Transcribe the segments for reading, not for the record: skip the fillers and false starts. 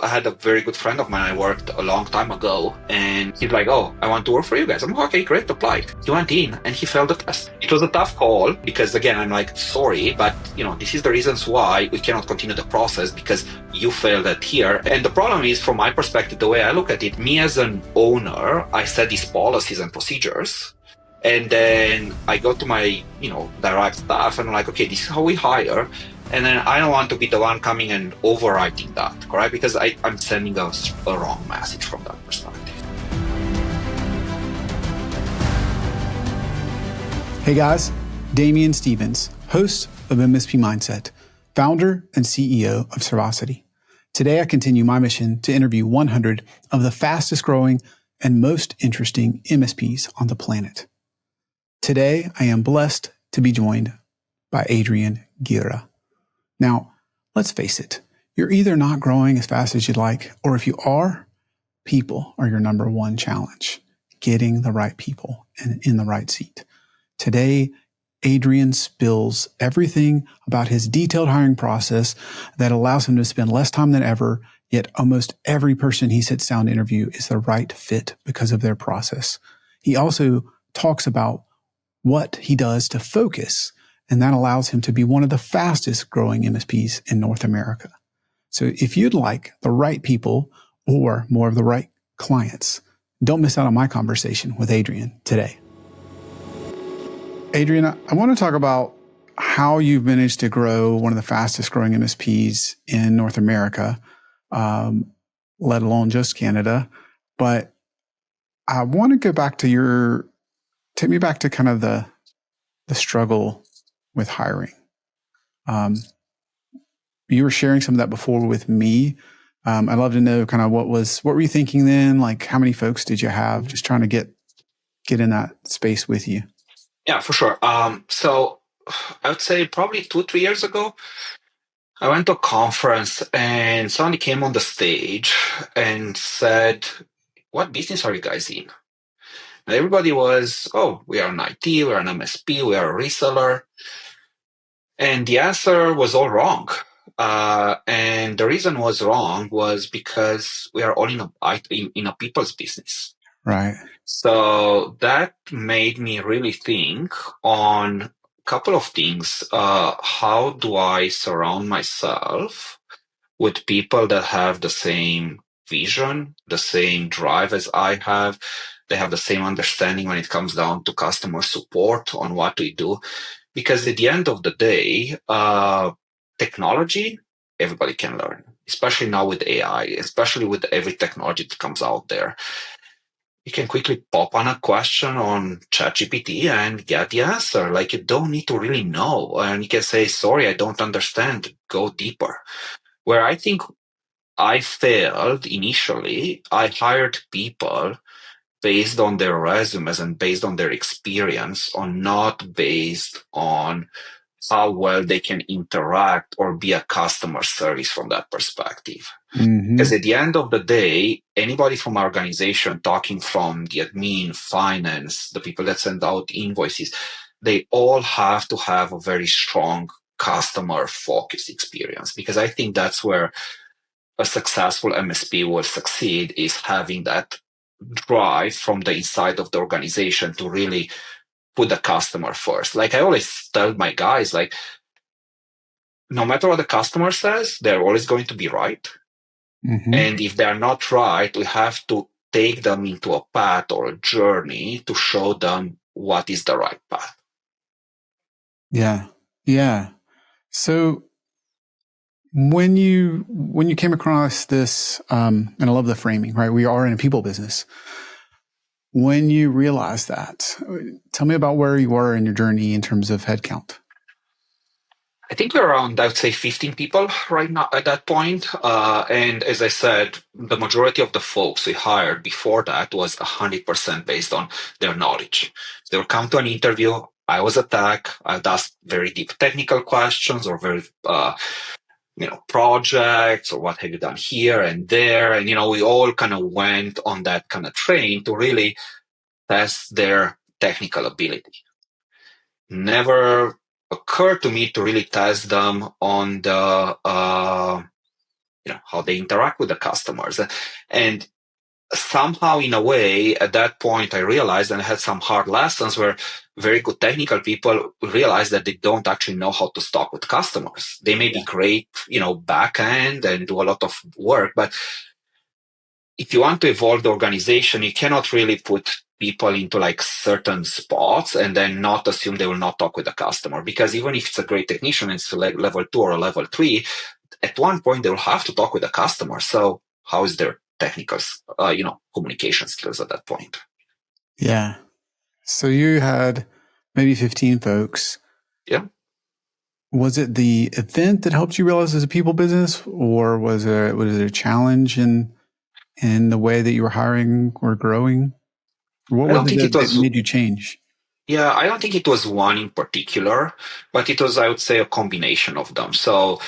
I had a very good friend of mine I worked a long time ago, and he's like, oh, I want to work for you guys. I'm like, okay, great, apply. He went in and he failed the test. It was a tough call because, again, I'm like, sorry, but this is the reasons why we cannot continue the process because you failed at here. And the problem is, from my perspective, the way I look at it, me as an owner, I set these policies and procedures. And then I go to my, direct staff and I'm like, okay, this is how we hire. And then I don't want to be the one coming and overriding that, correct? Because I'm sending a wrong message from that perspective. Hey guys, Damien Stevens, host of MSP Mindset, founder and CEO of Servacity. Today I continue my mission to interview 100 of the fastest growing and most interesting MSPs on the planet. Today I am blessed to be joined by Adrian Gira. Now, let's face it, you're either not growing as fast as you'd like, or if you are, people are your number one challenge. Getting the right people and in the right seat. Today, Adrian spills everything about his detailed hiring process that allows him to spend less time than ever, yet almost every person he sits down to interview is the right fit because of their process. He also talks about what he does to focus, and that allows him to be one of the fastest growing MSPs in North America. So if you'd like the right people or more of the right clients, don't miss out on my conversation with Adrian today. Adrian, I want to talk about how you've managed to grow one of the fastest growing MSPs in North America, let alone just Canada. But I want to go back to take me back to kind of the struggle with hiring. You were sharing some of that before with me. I'd love to know kind of what were you thinking then? Like how many folks did you have? Just trying to get in that space with you. Yeah, for sure. So I would say probably 2-3 years ago, I went to a conference and somebody came on the stage and said, what business are you guys in? And everybody was, oh, we are an IT, we're an MSP, we are a reseller. And the answer was all wrong. And the reason was wrong was because we are all in a people's business. Right. So that made me really think on a couple of things. How do I surround myself with people that have the same vision, the same drive as I have? They have the same understanding when it comes down to customer support on what we do. Because at the end of the day, technology, everybody can learn, especially now with AI, especially with every technology that comes out there. You can quickly pop on a question on ChatGPT and get the answer. Like you don't need to really know. And you can say, sorry, I don't understand. Go deeper. Where I think I failed initially, I hired people based on their resumes and based on their experience, not based on how well they can interact or be a customer service from that perspective. Mm-hmm. Because at the end of the day, anybody from our organization, talking from the admin, finance, the people that send out invoices, they all have to have a very strong customer-focused experience. Because I think that's where a successful MSP will succeed, is having that drive from the inside of the organization to really put the customer first. Like I always tell my guys, like, no matter what the customer says, they're always going to be right. Mm-hmm. And if they're not right, we have to take them into a path or a journey to show them what is the right path. Yeah. Yeah. So when you came across this, and I love the framing, right? We are in a people business. When you realized that, tell me about where you were in your journey in terms of headcount. I think we're around, I would say, 15 people right now at that point. And as I said, the majority of the folks we hired before that was 100% based on their knowledge. They would come to an interview. I was a tech. I'd ask very deep technical questions or very, projects or what have you done here and there. And, we all kind of went on that kind of train to really test their technical ability. Never occurred to me to really test them on the how they interact with the customers. And somehow, in a way, at that point, I realized, and I had some hard lessons where very good technical people realize that they don't actually know how to talk with customers. They may be great, back end and do a lot of work, but if you want to evolve the organization, you cannot really put people into like certain spots and then not assume they will not talk with the customer. Because even if it's a great technician, it's like level 2 or level 3, at one point they will have to talk with the customer. So how is their technical, communication skills at that point? Yeah. So you had maybe 15 folks. Yeah. Was it the event that helped you realize it's a people business, or was it a challenge in the way that you were hiring or growing? What I was don't think it it that was. made you change? Yeah, I don't think it was one in particular, but it was, I would say, a combination of them. So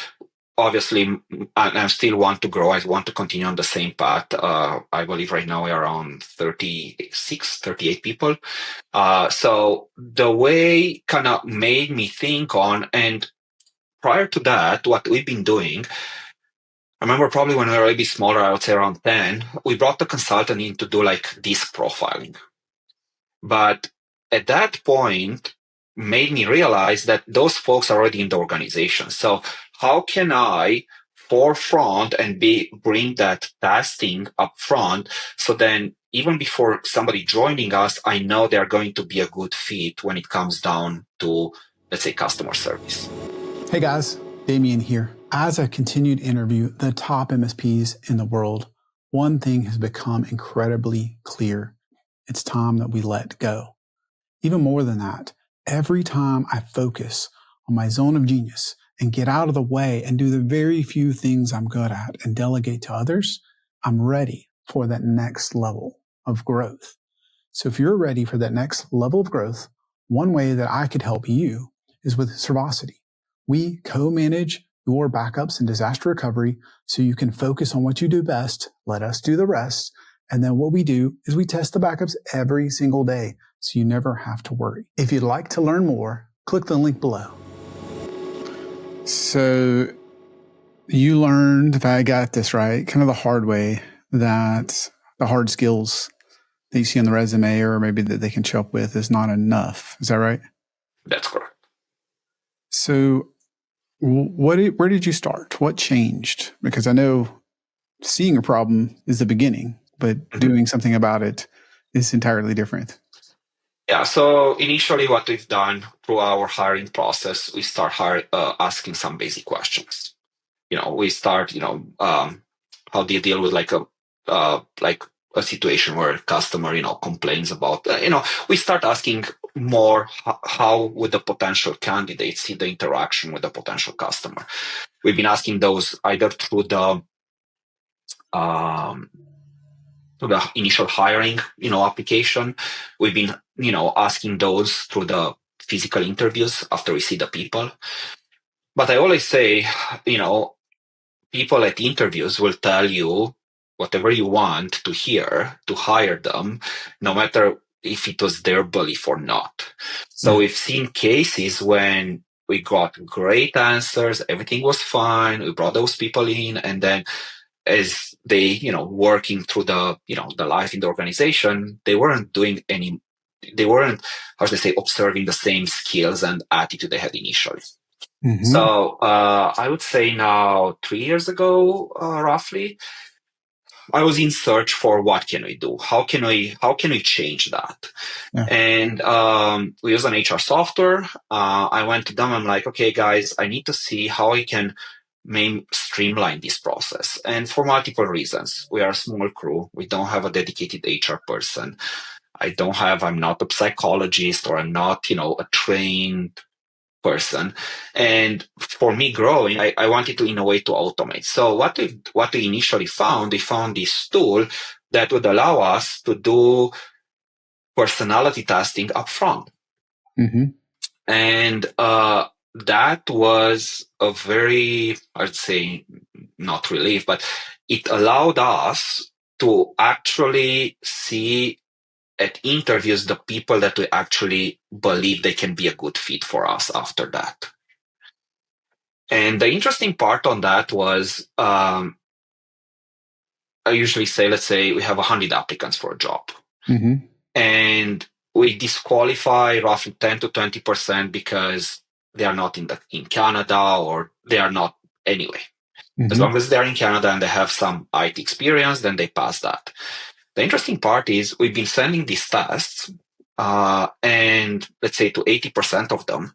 obviously, I still want to grow. I want to continue on the same path. I believe right now we're around 36, 38 people. So the way kind of made me think on, and prior to that, what we've been doing, I remember probably when we were a bit smaller, I would say around 10, we brought the consultant in to do like disc profiling. But at that point, made me realize that those folks are already in the organization. So how can I forefront and bring that testing up front? So then even before somebody joining us, I know they're going to be a good fit when it comes down to, let's say, customer service. Hey guys, Damien here. As I continue to interview the top MSPs in the world, one thing has become incredibly clear. It's time that we let go. Even more than that, every time I focus on my zone of genius and get out of the way and do the very few things I'm good at and delegate to others, I'm ready for that next level of growth. So if you're ready for that next level of growth, one way that I could help you is with Servosity. We co-manage your backups and disaster recovery so you can focus on what you do best, let us do the rest. And then what we do is we test the backups every single day so you never have to worry. If you'd like to learn more, click the link below. So you learned, if I got this right, kind of the hard way, that the hard skills that you see on the resume or maybe that they can show up with is not enough. Is that right? That's correct. So where did you start? What changed? Because I know seeing a problem is the beginning, but doing something about it is entirely different. Yeah, so initially what we've done through our hiring process, we start asking some basic questions. We start, how do you deal with like a situation where a customer, complains about, we start asking more how would the potential candidate see the interaction with the potential customer. We've been asking those either through the initial hiring, application. We've been, asking those through the physical interviews after we see the people. But I always say, people at interviews will tell you whatever you want to hear to hire them, no matter if it was their belief or not. So we've seen cases when we got great answers, everything was fine, we brought those people in, and then as they, working through the life in the organization, they weren't, how should I say, observing the same skills and attitude they had initially. Mm-hmm. So I would say now 3 years ago, roughly, I was in search for what can we do? How can we change that? Yeah. And we use an HR software. I went to them. I'm like, okay, guys, I need to see how I can streamline this process. And for multiple reasons, we are a small crew. We don't have a dedicated HR person. I'm not a psychologist, or I'm not, a trained person. And for me growing, I wanted to innovate to automate. So what we initially found, we found this tool that would allow us to do personality testing upfront. Mm-hmm. And that was a very, I'd say, not relief, but it allowed us to actually see at interviews the people that we actually believe they can be a good fit for us after that. And the interesting part on that was I usually say, let's say we have 100 applicants for a job, Mm-hmm. and we disqualify roughly 10 to 20% because they are not in Canada, or they are not anyway. As Mm-hmm. long as they're in Canada and they have some IT experience, then they pass that. The interesting part is we've been sending these tests, and let's say to 80% of them,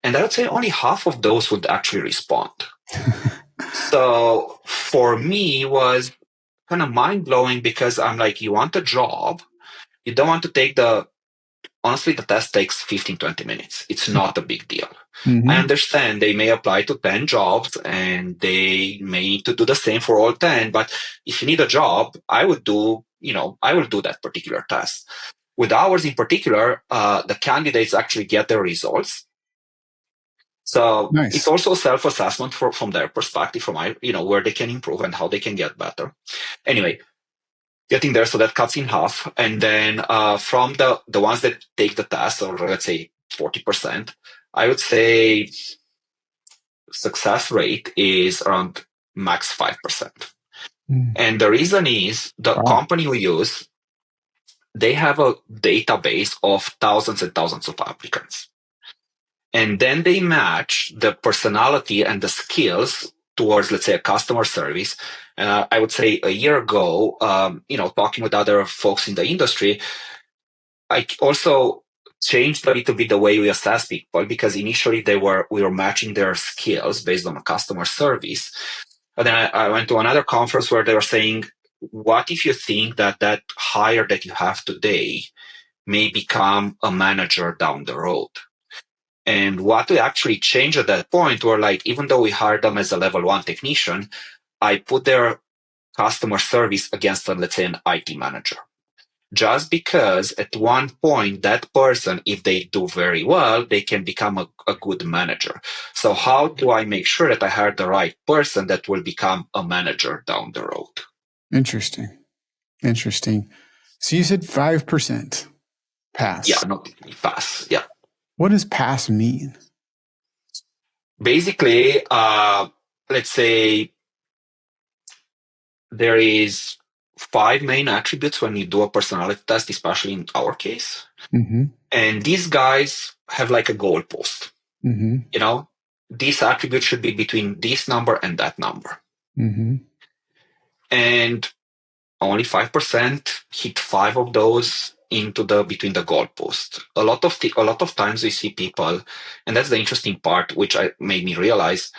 and I would say only half of those would actually respond. So for me, it was kind of mind blowing, because I'm like, you want a job, you don't want to take honestly, the test takes 15, 20 minutes. It's not a big deal. I Mm-hmm. understand they may apply to 10 jobs and they may need to do the same for all 10, but if you need a job, I will do that particular test. With ours in particular, the candidates actually get their results. So it's Nice. also a self-assessment from their perspective, where they can improve and how they can get better. Anyway, getting there, so that cuts in half. And then from the ones that take the test, or let's say 40%, I would say success rate is around max 5%. Mm. And the reason is the Wow. company we use, they have a database of thousands and thousands of applicants. And then they match the personality and the skills towards, let's say, a customer service. I would say a year ago, talking with other folks in the industry, I also changed a little bit the way we assess people, because initially we were matching their skills based on a customer service. And then I went to another conference where they were saying, what if you think that hire that you have today may become a manager down the road? And what we actually changed at that point were, like, even though we hired them as a level 1 technician, I put their customer service against, let's say, an IT manager. Just because at one point that person, if they do very well, they can become a good manager. So how do I make sure that I hire the right person that will become a manager down the road? Interesting. Interesting. So you said 5% Yeah, pass. not pass. Yeah. What does pass mean? Basically, let's say there is 5 main attributes when you do a personality test, especially in our case. Mm-hmm. And these guys have like a goalpost. Mm-hmm. This attribute should be between this number and that number. Mm-hmm. And only 5% hit 5 of those into between the goalposts. A lot of times we see people, and that's the interesting part, which made me realize.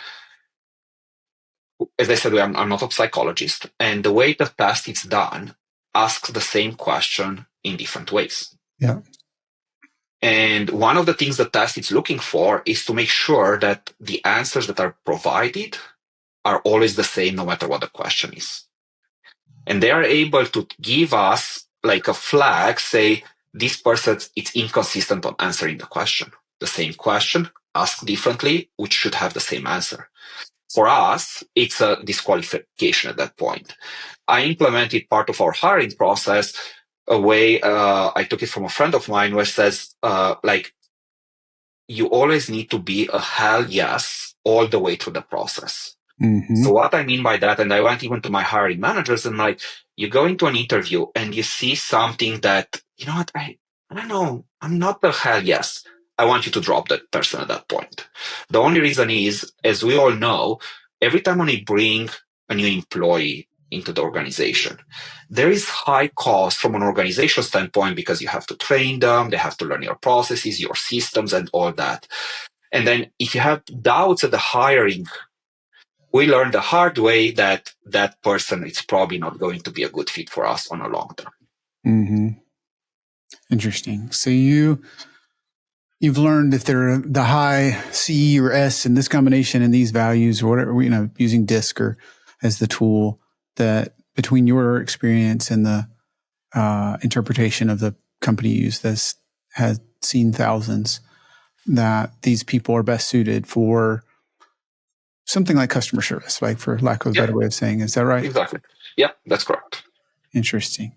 As I said, I'm not a psychologist, and the way the test is done asks the same question in different ways. Yeah. And one of the things the test is looking for is to make sure that the answers that are provided are always the same, no matter what the question is. And they are able to give us like a flag, say, this person is inconsistent on answering the question. The same question, asked differently, which should have the same answer. For us, it's a disqualification at that point. I implemented part of our hiring process a way, I took it from a friend of mine, where it says, you always need to be a hell yes all the way through the process. Mm-hmm. So what I mean by that, and I went even to my hiring managers, and like, you go into an interview and you see something that, you know what, I don't know, I'm not the hell yes. I want you to drop that person at that point. The only reason is, as we all know, every time when we bring a new employee into the organization, there is high cost from an organization standpoint, because you have to train them, they have to learn your processes, your systems, and all that. And then if you have doubts at the hiring, we learned the hard way that that person is probably not going to be a good fit for us on a long term. Mm-hmm. Interesting. So you've learned if they're the high C or S in this combination and these values or whatever, using DISC or as the tool, that between your experience and the interpretation of the company you use this has seen thousands, that these people are best suited for something like customer service, like for lack of a better way of saying. Is that right? Exactly. Yeah, that's correct. Interesting.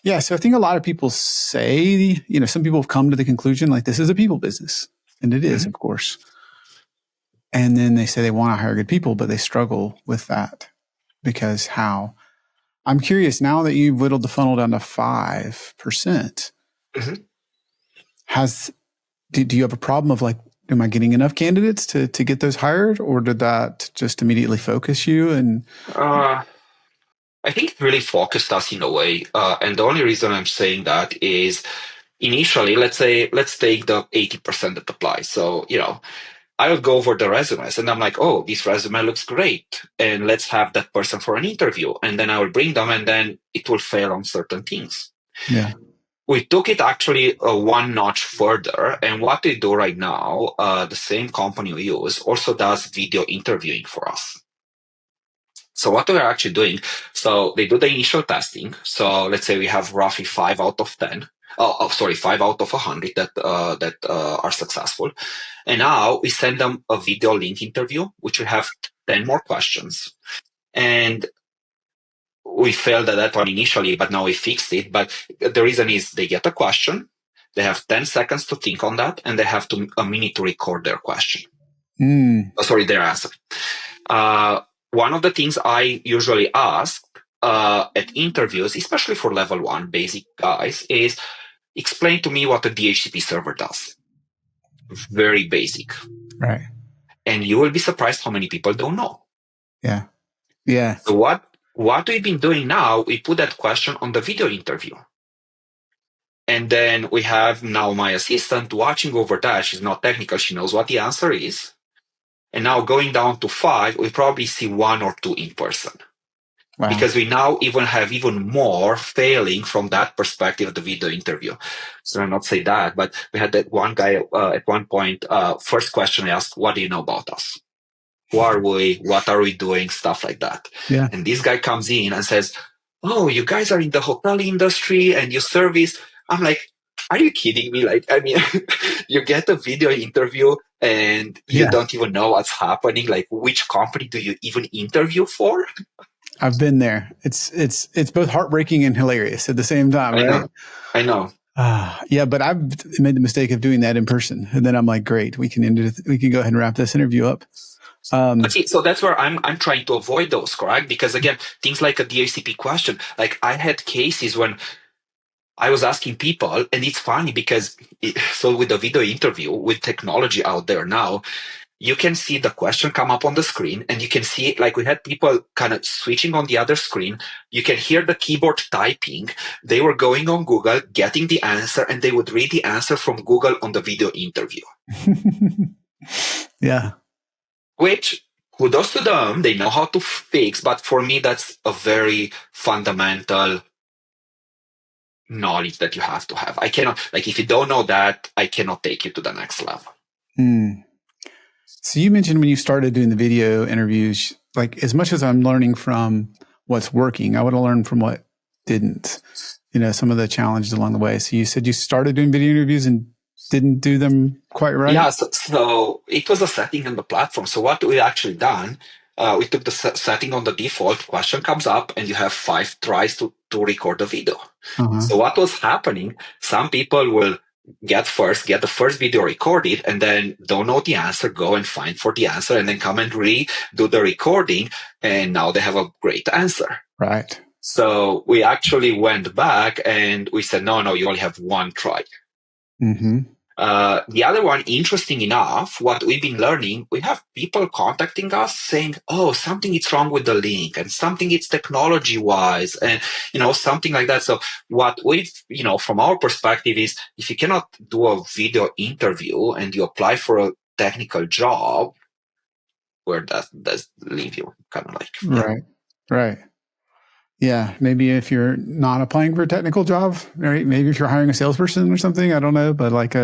Yeah. So I think a lot of people say, some people have come to the conclusion like this is a people business, and it is, of course. And then they say they want to hire good people, but they struggle with that because how? I'm curious now that you've whittled the funnel down to 5%. Mm-hmm. Do you have a problem of like, am I getting enough candidates to get those hired, or did that just immediately focus you? And I think it really focused us in a way. And the only reason I'm saying that is initially, let's take the 80% that apply. So, I would go over the resumes and I'm like, oh, this resume looks great. And let's have that person for an interview. And then I will bring them and then it will fail on certain things. yeah, We took it actually one notch further. And what they do right now, the same company we use also does video interviewing for us. So what we're actually doing, so they do the initial testing. So let's say we have roughly 5 out of 10. 5 out of 100 that are successful. And now we send them a video link interview, which will have 10 more questions. And we failed at that one initially, but now we fixed it. But the reason is they get a question, they have 10 seconds to think on that, and they have a minute to record their question. Their answer. One of the things I usually ask at interviews, especially for level 1 basic guys, is explain to me what a DHCP server does. Very basic. Right. And you will be surprised how many people don't know. Yeah. Yeah. So what we've been doing now, we put that question on the video interview. And then we have now my assistant watching over that. She's not technical. She knows what the answer is. And now going down to 5, we probably see 1 or 2 in person. Wow. Because we now have even more failing from that perspective of the video interview. So I'll not say that, but we had that one guy at one point, first question I asked, what do you know about us? Who are we? What are we doing? Stuff like that. Yeah. And this guy comes in and says, oh, you guys are in the hotel industry and you service. I'm like, are you kidding me? Like, I mean, you get a video interview and you don't even know what's happening. Like, which company do you even interview for? I've been there. It's both heartbreaking and hilarious at the same time, right? I know. Yeah, but I've made the mistake of doing that in person, and then I'm like, great, we can go ahead and wrap this interview up. So that's where I'm trying to avoid those, correct? Because again, things like a DHCP question, like I had cases when I was asking people, and it's funny because with the video interview, with technology out there now, you can see the question come up on the screen and you can see, like we had people kind of switching on the other screen. You can hear the keyboard typing. They were going on Google, getting the answer, and they would read the answer from Google on the video interview. Yeah. Which, kudos to them, they know how to fix. But for me, that's a very fundamental knowledge that you have to have. I cannot, like, if you don't know that, I cannot take you to the next level. So you mentioned when you started doing the video interviews, like as much as I'm learning from what's working, I would have learned from what didn't, some of the challenges along the way. So you said you started doing video interviews and didn't do them quite right? Yeah, so it was a setting on the platform. So what we actually done, we took the setting on the default, question comes up, and you have 5 tries to record the video. So what was happening, some people will get the first video recorded and then don't know the answer, go and find for the answer and then come and redo the recording. And now they have a great answer. Right. So we actually went back and we said, no, you only have 1 try. The other one, interesting enough, what we've been learning, we have people contacting us saying, oh, something is wrong with the link and something is technology wise and, something like that. So what we've, from our perspective is if you cannot do a video interview and you apply for a technical job, where does leave you? Kind of like. Yeah. Right. Yeah, maybe if you're not applying for a technical job, right? Maybe if you're hiring a salesperson or something, I don't know, but like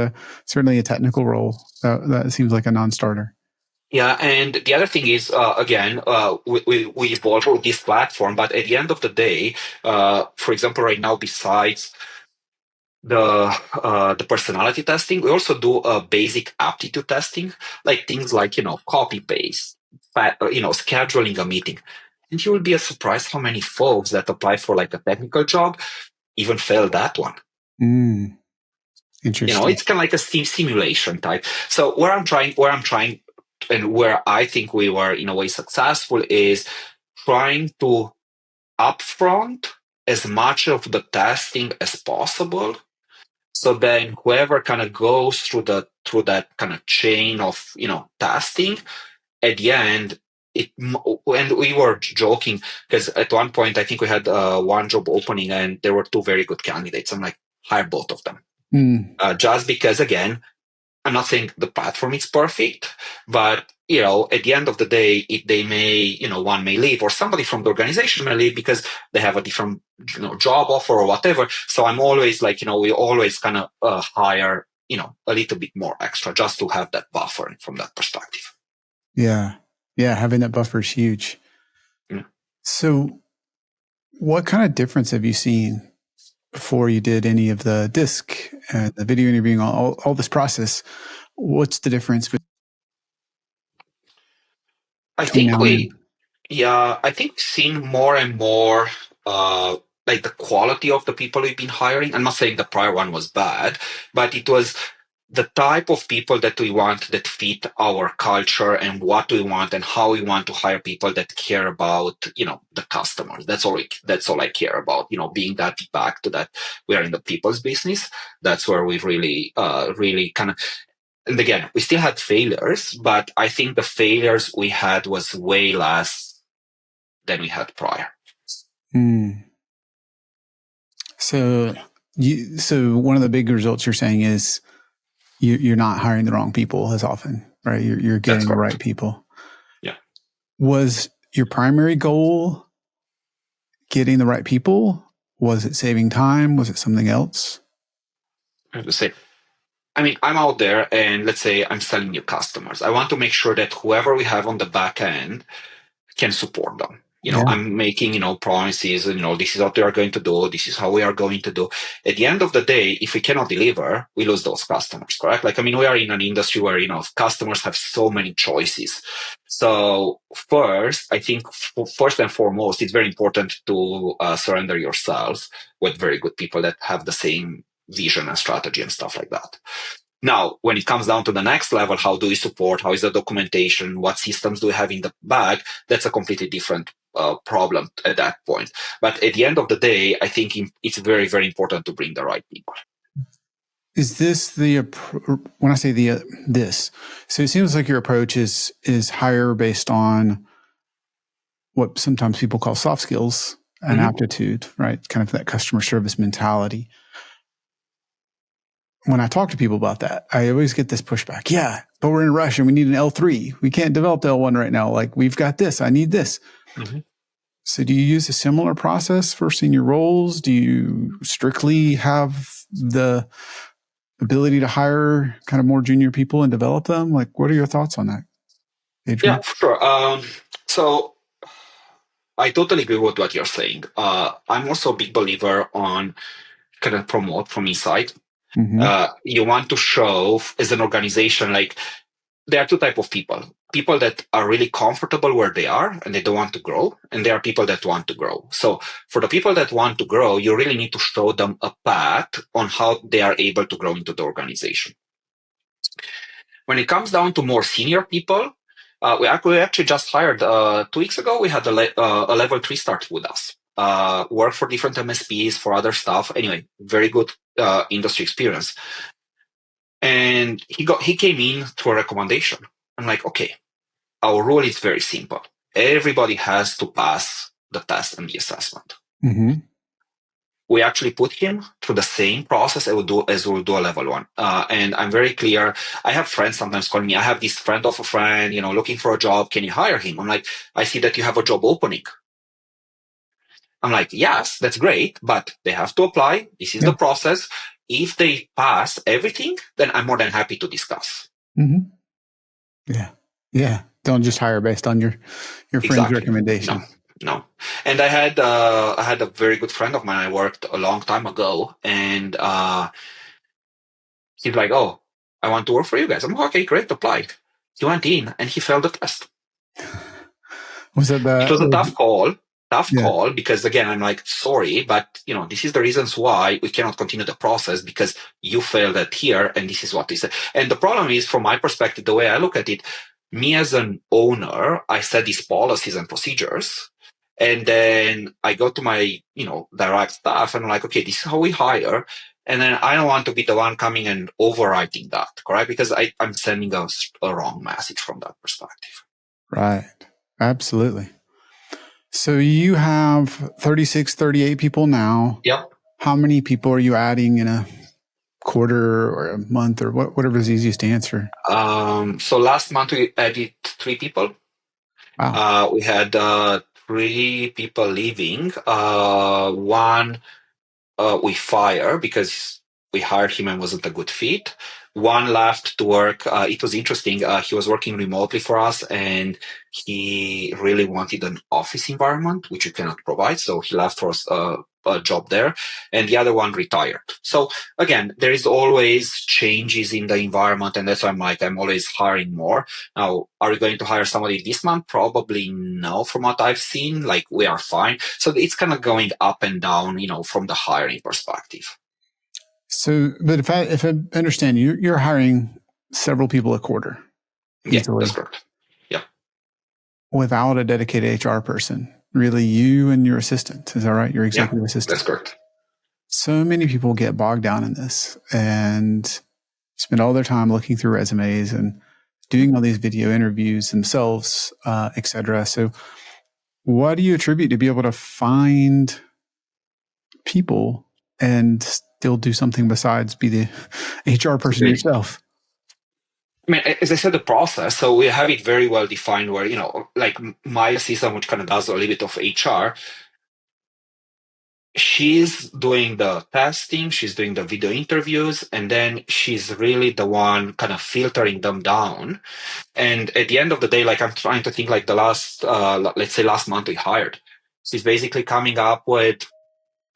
certainly a technical role, that seems like a non-starter. Yeah, and the other thing is, again, we evolved with this platform, but at the end of the day, for example, right now, besides the personality testing, we also do a basic aptitude testing, like things like, copy paste, scheduling a meeting. And you will be surprised how many folks that apply for like a technical job even fail that one. Interesting. It's kind of like a simulation type. So where I'm trying, and where I think we were in a way successful is trying to upfront as much of the testing as possible. So then whoever kind of goes through that kind of chain of, testing, at the end, and we were joking because at one point I think we had one job opening and there were two very good candidates. I'm like, hire both of them. Just because, again, I'm not saying the platform is perfect, but at the end of the day, they may, one may leave or somebody from the organization may leave because they have a different, job offer or whatever. So I'm always like, we always kind of hire, a little bit more extra just to have that buffer from that perspective. Yeah. Yeah. Having that buffer is huge. Yeah. So what kind of difference have you seen before you did any of the disc and the video interviewing, all this process? What's the difference between now and then? I think we've seen more and more like the quality of the people we've been hiring. I'm not saying the prior one was bad, but it was the type of people that we want that fit our culture and what we want and how we want to hire people that care about, the customers. That's all I care about, being that back to that we are in the people's business. That's where we've really, really kind of, and again, we still had failures, but I think the failures we had was way less than we had prior. So one of the big results you're saying is you're not hiring the wrong people as often, right? You're getting the right people. Yeah. Was your primary goal getting the right people? Was it saving time? Was it something else? I have to say, I'm out there and let's say I'm selling new customers. I want to make sure that whoever we have on the back end can support them. I'm making, promises, this is what we are going to do. This is how we are going to do. At the end of the day, if we cannot deliver, we lose those customers, correct? We are in an industry where, customers have so many choices. So first, I think first and foremost, it's very important to surrender yourself with very good people that have the same vision and strategy and stuff like that. Now, when it comes down to the next level, how do we support? How is the documentation? What systems do we have in the bag? That's a completely different problem at that point. But at the end of the day, I think it's very, very important to bring the right people. Is this when I say this? So it seems like your approach is higher based on what sometimes people call soft skills and aptitude, right? Kind of that customer service mentality. When I talk to people about that, I always get this pushback. Yeah, but we're in a rush and we need an L3. We can't develop the L1 right now. Like, we've got this. I need this. So do you use a similar process for senior roles? Do you strictly have the ability to hire kind of more junior people and develop them? Like, what are your thoughts on that, Adrian? Yeah, for sure. So I totally agree with what you're saying. I'm also a big believer on kind of promote from inside. You want to show as an organization, like, there are two types of people. People that are really comfortable where they are and they don't want to grow. And there are people that want to grow. So for the people that want to grow, you really need to show them a path on how they are able to grow into the organization. When it comes down to more senior people, we actually just hired 2 weeks ago. We had a level 3 start with us. Work for different MSPs, for other stuff. Anyway, very good industry experience. And he came in through a recommendation. I'm like, okay, our rule is very simple. Everybody has to pass the test and the assessment. We actually put him through the same process as we'll do a level 1. And I'm very clear. I have friends sometimes calling me. I have this friend of a friend, looking for a job. Can you hire him? I'm like, I see that you have a job opening. I'm like, yes, that's great, but they have to apply. This is the process. If they pass everything, then I'm more than happy to discuss. Yeah. Don't just hire based on your friend's recommendation. No. And I had a very good friend of mine. I worked a long time ago, and he's like, "Oh, I want to work for you guys." I'm like, "Okay, great, apply." He went in and he failed the test. Was it It was a tough call. Call, because again, I'm like, sorry, but this is the reasons why we cannot continue the process because you failed at here, and this is what they said. And the problem is, from my perspective, the way I look at it, me as an owner, I set these policies and procedures, And then I go to my, direct staff and I'm like, okay, this is how we hire. And then I don't want to be the one coming and overwriting that, correct? Because I'm sending a wrong message from that perspective. Right. Absolutely. So you have 36, 38 people now. Yep. How many people are you adding in a quarter or a month or whatever is easiest to answer? So last month we added 3 people. Wow. We had 3 people leaving. One we fire because we hired him and wasn't a good fit. One left to work. It was interesting. He was working remotely for us and he really wanted an office environment, which you cannot provide. So he left for a job there, and the other one retired. So again, there is always changes in the environment. And that's why I'm always hiring more. Now, are we going to hire somebody this month? Probably no, from what I've seen. Like, we are fine. So it's kind of going up and down, from the hiring perspective. So, but if I understand, you're hiring several people a quarter Yeah, easily that's correct. Yeah. without a dedicated HR person. Really, you and your assistant. Is that right? Your executive assistant. That's correct. So many people get bogged down in this and spend all their time looking through resumes and doing all these video interviews themselves, et cetera. So what do you attribute to be able to find people and still do something besides be the HR person yourself? I mean, as I said, the process, so we have it very well defined where, like my assistant, which kind of does a little bit of HR, she's doing the testing, she's doing the video interviews, and then she's really the one kind of filtering them down. And at the end of the day, like I'm trying to think like the let's say last month we hired. She's basically coming up with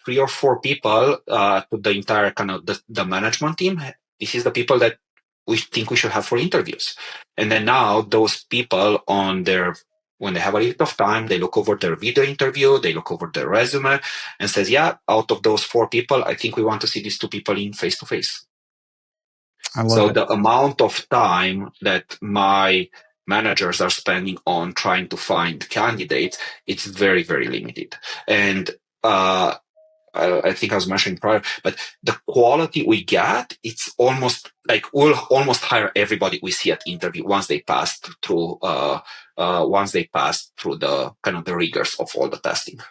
3 or 4 people to the entire kind of the management team. This is the people that we think we should have for interviews. And then now those people when they have a little bit of time, they look over their video interview, they look over their resume and says, yeah, out of those 4 people, I think we want to see these 2 people in face to face. I love So it. the amount of time that my managers are spending on trying to find candidates, it's very, very limited. And I think I was mentioning prior, but the quality we get, it's almost like we'll almost hire everybody we see at interview once they passed through the kind of the rigors of all the testing.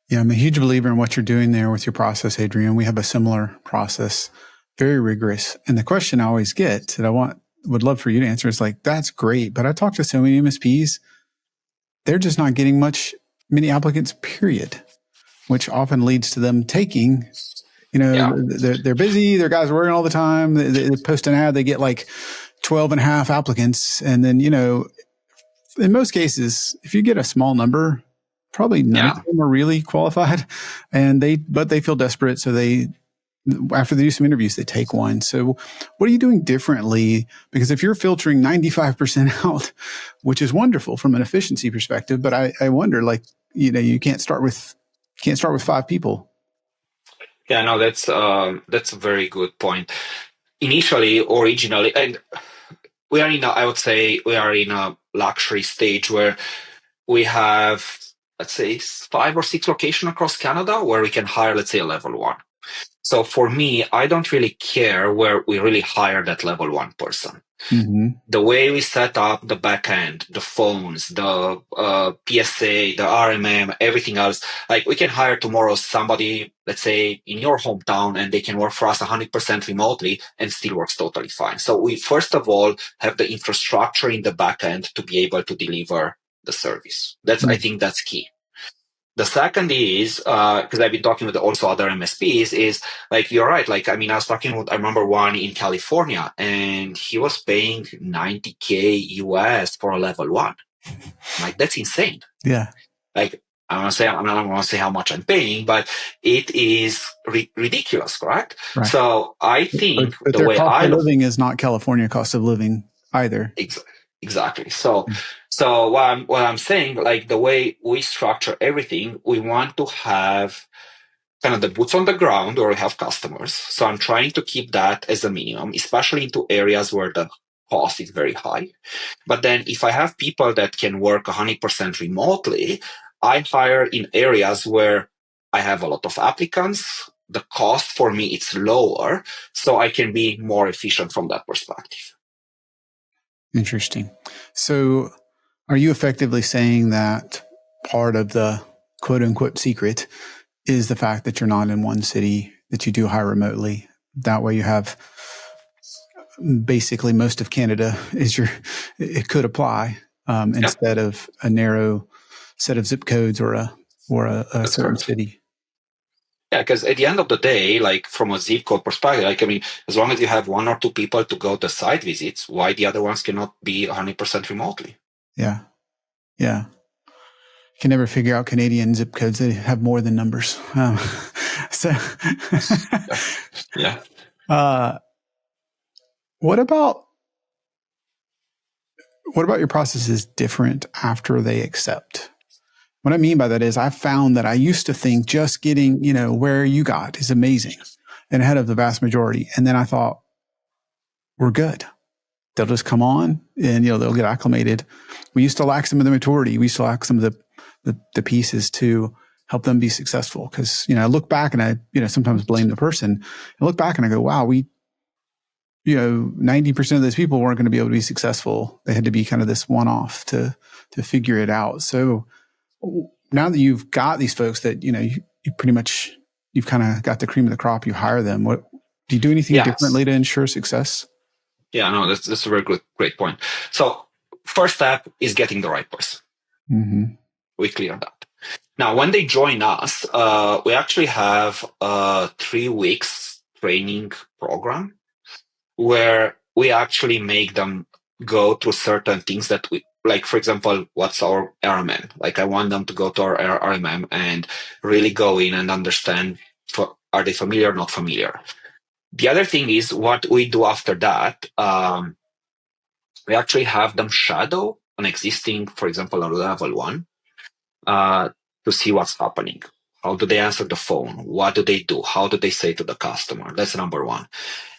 Yeah, I'm a huge believer in what you're doing there with your process, Adrian. We have a similar process, very rigorous. And the question I always get that would love for you to answer is like, that's great. But I talk to so many MSPs, they're just not getting many applicants, period, which often leads to them taking, they're busy. Their guys are working all the time. They post an ad, they get like 12 and a half applicants. And then, in most cases, if you get a small number, probably none of them are really qualified, but they feel desperate. So after they do some interviews, they take one. So what are you doing differently? Because if you're filtering 95% out, which is wonderful from an efficiency perspective, but I wonder, like, you can't start with 5 people. Yeah, no, that's a very good point. Originally, and I would say we are in a luxury stage where we have, let's say, 5 or 6 locations across Canada where we can hire, let's say, a level 1. So for me, I don't really care where we really hire that level 1 person. Mm-hmm. The way we set up the backend, the phones, the PSA, the RMM, everything else, like we can hire tomorrow somebody, let's say, in your hometown, and they can work for us 100% remotely and still works totally fine. So we, first of all, have the infrastructure in the backend to be able to deliver the service. I think that's key. The second is, because I've been talking with also other MSPs, is like, you're right. Like, I mean, I remember one in California and he was paying $90K US for a level 1. Like, that's insane. Yeah. Like, I'm not going to say how much I'm paying, but it is ridiculous, correct? Right. So I think but their cost of living is not California cost of living either. Exactly. So what I'm saying, like the way we structure everything, we want to have kind of the boots on the ground where we have customers. So I'm trying to keep that as a minimum, especially into areas where the cost is very high. But then if I have people that can work 100% remotely, I hire in areas where I have a lot of applicants. The cost for me is lower, so I can be more efficient from that perspective. Interesting. So are you effectively saying that part of the quote unquote secret is the fact that you're not in one city, that you do hire remotely? That way you have basically most of Canada it could apply instead of a narrow set of zip codes or a That's certain correct. city. Yeah, because at the end of the day, like from a zip code perspective, like, I mean, as long as you have 1 or 2 people to go to site visits, why the other ones cannot be 100% remotely? Yeah. Yeah. You can never figure out Canadian zip codes. They have more than numbers. So, Yeah. what about your processes different after they accept? What I mean by that is I've found that I used to think just getting, where you got is amazing and ahead of the vast majority. And then I thought, we're good. They'll just come on and, they'll get acclimated. We used to lack some of the maturity. We used to lack some of the pieces to help them be successful. Cause, I look back and I, sometimes blame the person. I look back and I go, wow, 90% of those people weren't going to be able to be successful. They had to be kind of this one-off to figure it out. So now that you've got these folks that, you pretty much, you've kind of got the cream of the crop, you hire them. What do you do anything differently to ensure success? Yeah, no, that's a very great point. So first step is getting the right person. Mm-hmm. We clear that. Now, when they join us, we actually have a 3 weeks training program where we actually make them go through certain things that we, like, for example, what's our RMM? Like, I want them to go to our RMM and really go in and understand, are they familiar or not familiar? The other thing is what we do after that. We actually have them shadow an existing, for example, a level 1, to see what's happening. How do they answer the phone? What do they do? How do they say to the customer? That's number 1.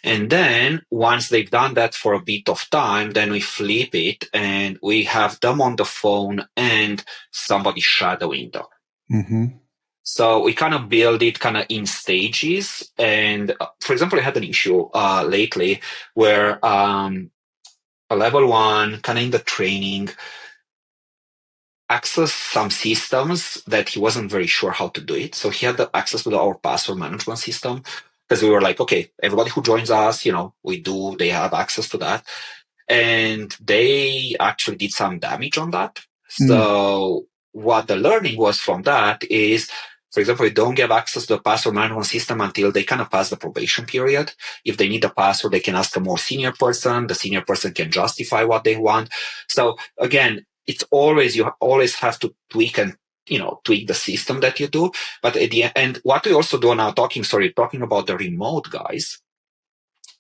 And then once they've done that for a bit of time, then we flip it and we have them on the phone and somebody shadowing them. Mm-hmm. So we kind of build it kind of in stages. And for example, I had an issue lately where a level 1 kind of in the training access some systems that he wasn't very sure how to do it. So he had the access to our password management system because we were like, okay, everybody who joins us, they have access to that. And they actually did some damage on that. So what the learning was from that is, for example, they don't give access to the password management system until they kind of pass the probation period. If they need a password, they can ask a more senior person. The senior person can justify what they want. So again, you always have to tweak the system that you do. But at the end, what we also do now, talking about the remote guys,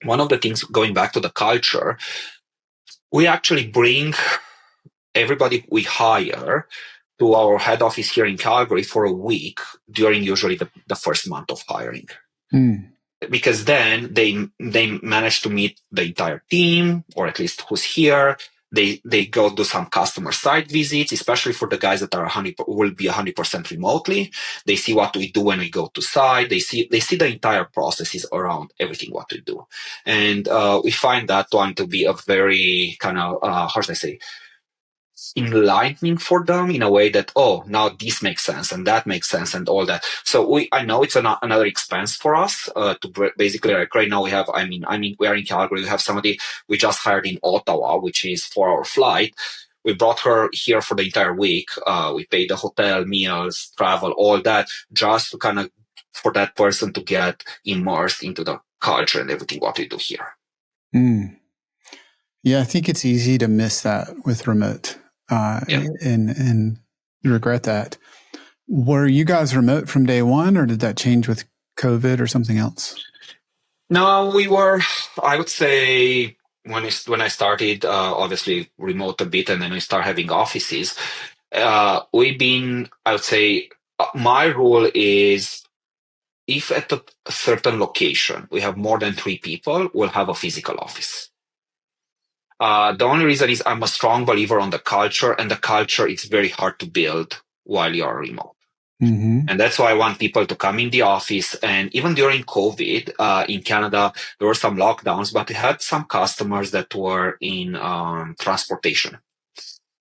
one of the things going back to the culture, we actually bring everybody we hire to our head office here in Calgary for a week during usually the first month of hiring. Because then they manage to meet the entire team, or at least who's here. They go do some customer site visits, especially for the guys that will be 100% remotely. They see what we do when we go to site. They see the entire processes around everything what we do, and we find that one to be a very kind of how should I say, enlightening for them in a way that, oh, now this makes sense and that makes sense and all that. So I know it's another expense for us to basically, like right now we have, I mean, we are in Calgary. We have somebody we just hired in Ottawa, which is 4-hour flight. We brought her here for the entire week. We paid the hotel, meals, travel, all that, just to kind of for that person to get immersed into the culture and everything what we do here. Yeah, I think it's easy to miss that with remote and regret that. Were you guys remote from day one, or did that change with COVID or something else? No, we were, I would say, when I started, obviously remote a bit, and then we start having offices. We've been, I would say, my rule is if at a certain location we have more than 3 people, we'll have a physical office. The only reason is I'm a strong believer on the culture, and the culture it's very hard to build while you're remote. Mm-hmm. And that's why I want people to come in the office. And even during COVID, in Canada, there were some lockdowns, but we had some customers that were in transportation.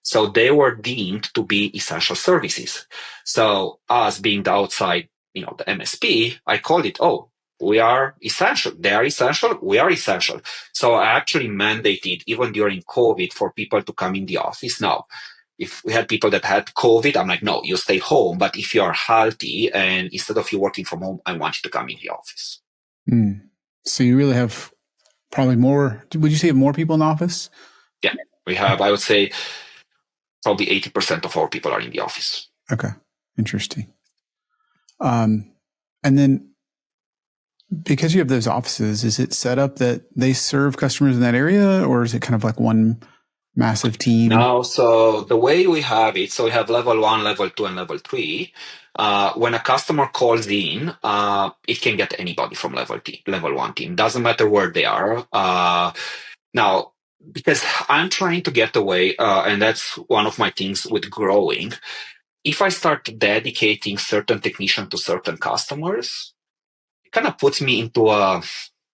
So they were deemed to be essential services. So us being the outside, the MSP, I called it, oh, we are essential. They are essential. We are essential. So I actually mandated, even during COVID, for people to come in the office. Now, if we had people that had COVID, I'm like, no, you stay home. But if you are healthy and instead of you working from home, I want you to come in the office. Mm. So you really have probably more, would you say more people in the office? Yeah, we have, I would say, probably 80% of our people are in the office. Okay. Interesting. And then because you have those offices, is it set up that they serve customers in that area, or is it kind of like one massive team? No, so the way we have it, so we have level 1, level 2, and level 3. When a customer calls in, it can get anybody from level 1 team. Doesn't matter where they are. Now, because I'm trying to get away, and that's one of my things with growing. If I start dedicating certain technician to certain customers, it kind of puts me into a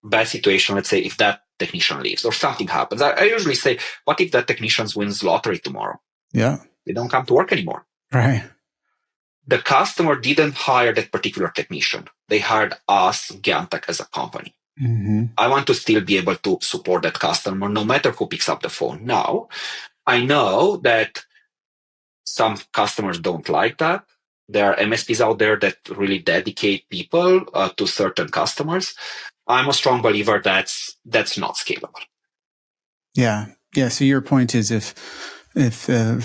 bad situation. Let's say if that technician leaves or something happens, I usually say, what if that technician wins lottery tomorrow? Yeah. They don't come to work anymore. Right. The customer didn't hire that particular technician. They hired us, GAM Tech, as a company. Mm-hmm. I want to still be able to support that customer no matter who picks up the phone. Now, I know that some customers don't like that. There are MSPs out there that really dedicate people to certain customers. I'm a strong believer that's not scalable. Yeah. Yeah. So your point is if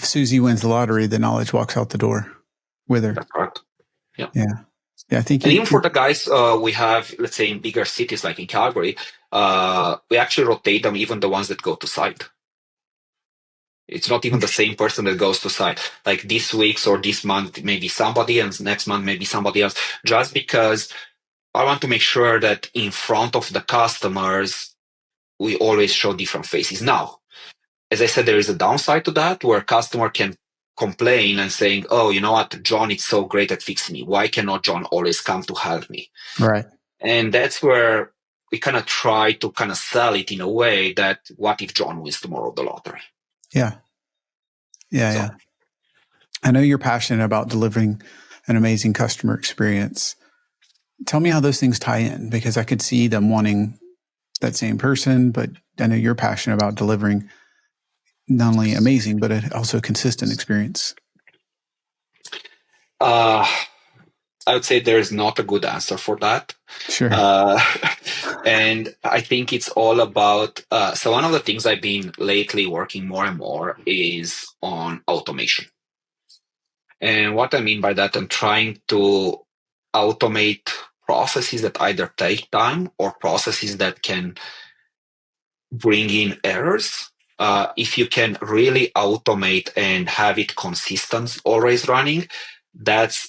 Susie wins the lottery, the knowledge walks out the door with her. That's correct. Yeah. Yeah. Yeah. I think And even for the guys we have, let's say in bigger cities like in Calgary, we actually rotate them, even the ones that go to site. It's not even the same person that goes to site. Like this week's or this month, maybe somebody, and next month, maybe somebody else, just because I want to make sure that in front of the customers, we always show different faces. Now, as I said, there is a downside to that where a customer can complain and saying, oh, you know what, John is so great at fixing me. Why cannot John always come to help me? Right. And that's where we kind of try to kind of sell it in a way that what if John wins tomorrow the lottery? Yeah. Yeah. So, yeah. I know you're passionate about delivering an amazing customer experience. Tell me how those things tie in, because I could see them wanting that same person, but I know you're passionate about delivering not only amazing, but also consistent experience. I would say there is not a good answer for that. Sure. And I think it's all about, so one of the things I've been lately working more and more is on automation. And what I mean by that, I'm trying to automate processes that either take time or processes that can bring in errors. If you can really automate and have it consistent, always running, that's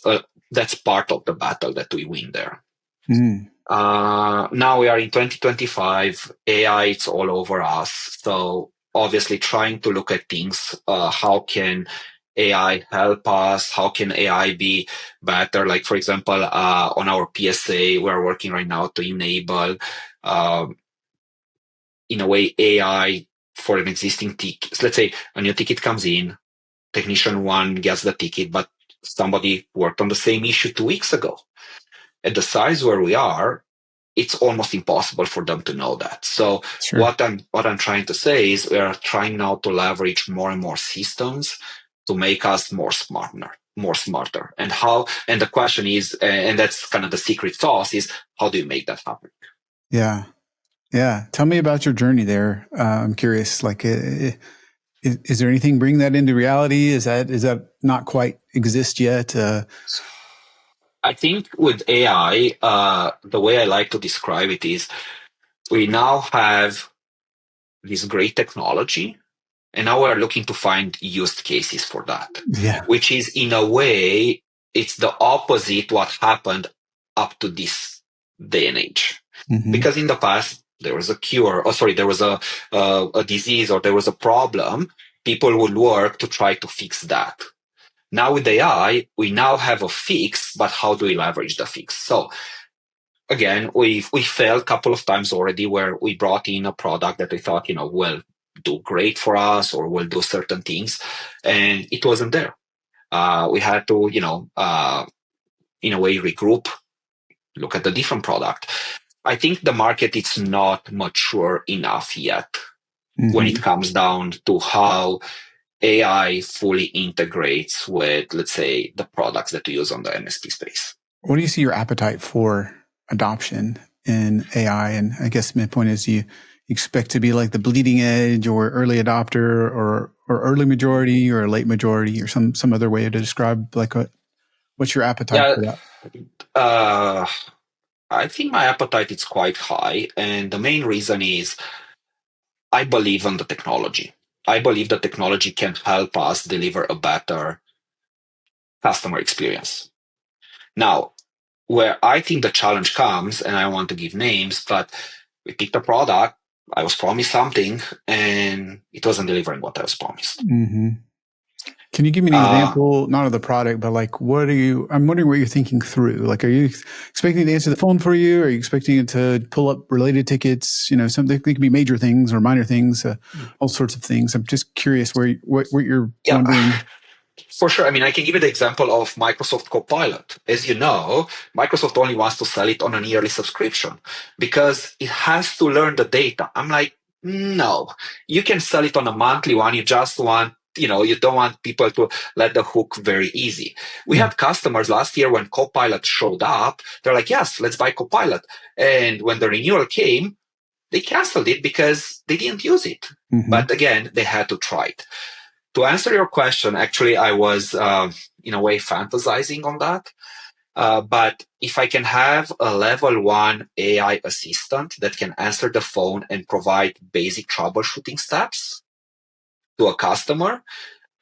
part of the battle that we win there. Mm. Now we are in 2025. AI, it's all over us. So obviously trying to look at things, how can AI help us? How can AI be better? Like, for example, on our PSA, we're working right now to enable, in a way, AI for an existing ticket. So let's say a new ticket comes in, technician one gets the ticket, but somebody worked on the same issue 2 weeks ago. At the size where we are, it's almost impossible for them to know that. So sure. What I'm trying to say is we are trying now to leverage more and more systems to make us more smarter. And the question is, and that's kind of the secret sauce, is how do you make that happen? Yeah. Yeah. Tell me about your journey there. I'm curious, like, is there anything bring that into reality? Is that not quite exist yet? I think with AI, the way I like to describe it is we now have this great technology, and now we're looking to find use cases for that. Yeah. Which is, in a way, it's the opposite what happened up to this day and age. Mm-hmm. Because in the past, there was a cure, there was a disease or there was a problem, people would work to try to fix that. Now with AI, we now have a fix, but how do we leverage the fix? So again, we failed a couple of times already where we brought in a product that we thought, will do great for us or will do certain things, and it wasn't there. We had to, in a way, regroup, look at a different product. I think the market is not mature enough yet when it comes down to how AI fully integrates with, let's say, the products that we use on the MSP space. What do you see your appetite for adoption in AI? And I guess my point is, you expect to be like the bleeding edge or early adopter or early majority or late majority or some other way to describe like what's your appetite for that? I think my appetite is quite high. And the main reason is I believe in the technology. I believe that technology can help us deliver a better customer experience. Now, where I think the challenge comes, and I want to give names, but we picked a product, I was promised something, and it wasn't delivering what I was promised. Can you give me an example, not of the product, but like, I'm wondering what you're thinking through. Like, are you expecting it to answer the phone for you? Are you expecting it to pull up related tickets? Something, they can be major things or minor things, all sorts of things. I'm just curious what you're wondering. For sure. I mean, I can give you the example of Microsoft Copilot. As you know, Microsoft only wants to sell it on an yearly subscription because it has to learn the data. I'm like, no, you can sell it on a monthly one. You just want, you don't want people to let the hook very easy. We had customers last year when Copilot showed up. They're like, yes, let's buy Copilot. And when the renewal came, they canceled it because they didn't use it. But again, they had to try it. To answer your question, actually, I was, in a way, fantasizing on that. But if I can have a level 1 AI assistant that can answer the phone and provide basic troubleshooting steps to a customer,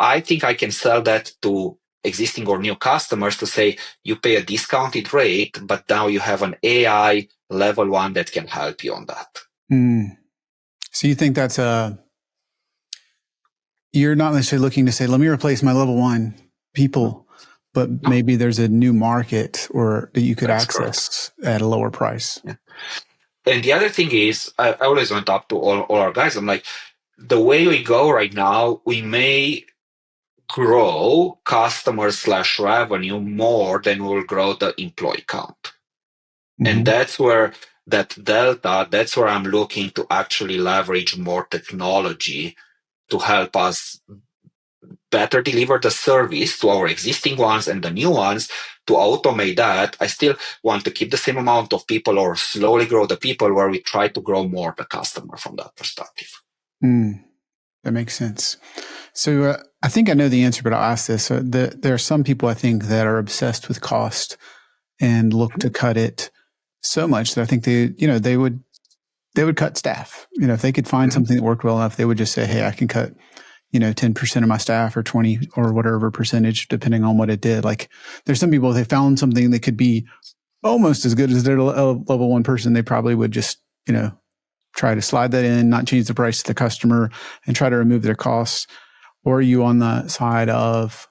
I think I can sell that to existing or new customers to say, you pay a discounted rate, but now you have an AI level 1 that can help you on that. So you think that's you're not necessarily looking to say, let me replace my level 1 people, but maybe there's a new market or that you could access at a lower price. Yeah. And the other thing is, I always went up to all our guys. I'm like, the way we go right now, we may grow customers/revenue more than we'll grow the employee count. And that's where that delta, that's where I'm looking to actually leverage more technology to help us better deliver the service to our existing ones and the new ones. To automate that, I still want to keep the same amount of people or slowly grow the people where we try to grow more the customer from that perspective. That makes sense. So I think I know the answer, but I'll ask this. There are some people I think that are obsessed with cost and look to cut it so much that I think they would cut staff. If they could find something that worked well enough, they would just say, hey, I can cut 10% of my staff or 20 or whatever percentage, depending on what it did. Like there's some people, if they found something that could be almost as good as their level 1 person, they probably would just, try to slide that in, not change the price to the customer and try to remove their costs. Or are you on the side of,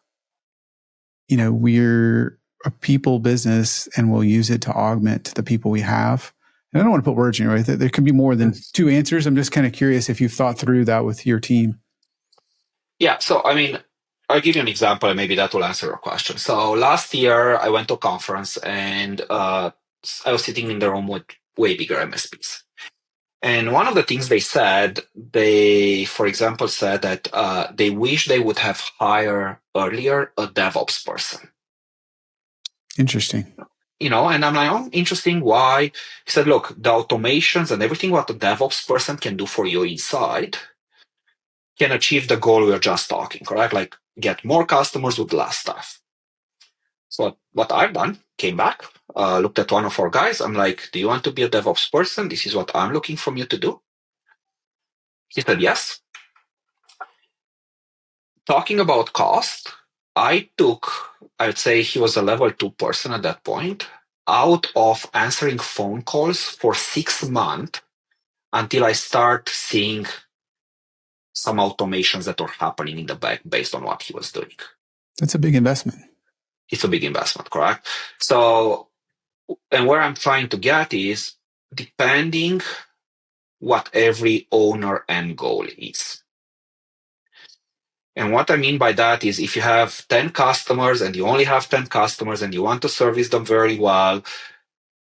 we're a people business and we'll use it to augment the people we have? And I don't want to put words in your way. There can be more than 2 answers. I'm just kind of curious if you've thought through that with your team. Yeah. So, I mean, I'll give you an example and maybe that will answer your question. So last year I went to a conference and I was sitting in the room with way bigger MSPs. And one of the things they said, for example, said that they wish they would have hired earlier a DevOps person. Interesting. And I'm like, oh, interesting. Why? He said, look, the automations and everything what the DevOps person can do for you inside can achieve the goal we were just talking, correct? Like get more customers with less stuff. So what I've done, came back, looked at one of our guys. I'm like, do you want to be a DevOps person? This is what I'm looking from you to do. He said, yes. Talking about cost, I would say he was a level 2 person at that point, out of answering phone calls for 6 months until I start seeing some automations that were happening in the back based on what he was doing. That's a big investment. It's a big investment, correct? So, and where I'm trying to get is depending what every owner end goal is. And what I mean by that is if you have 10 customers and you only have 10 customers and you want to service them very well,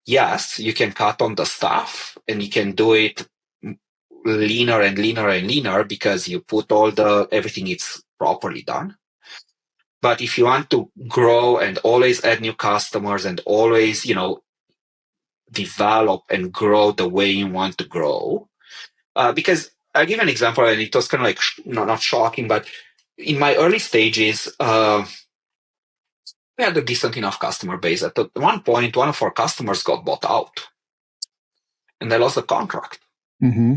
yes, you can cut on the staff and you can do it leaner and leaner and leaner because you put everything is properly done. But if you want to grow and always add new customers and always, develop and grow the way you want to grow, because I'll give an example, and it was kind of like not shocking, but in my early stages, we had a decent enough customer base. At one point, one of our customers got bought out, and I lost the contract. Mm-hmm.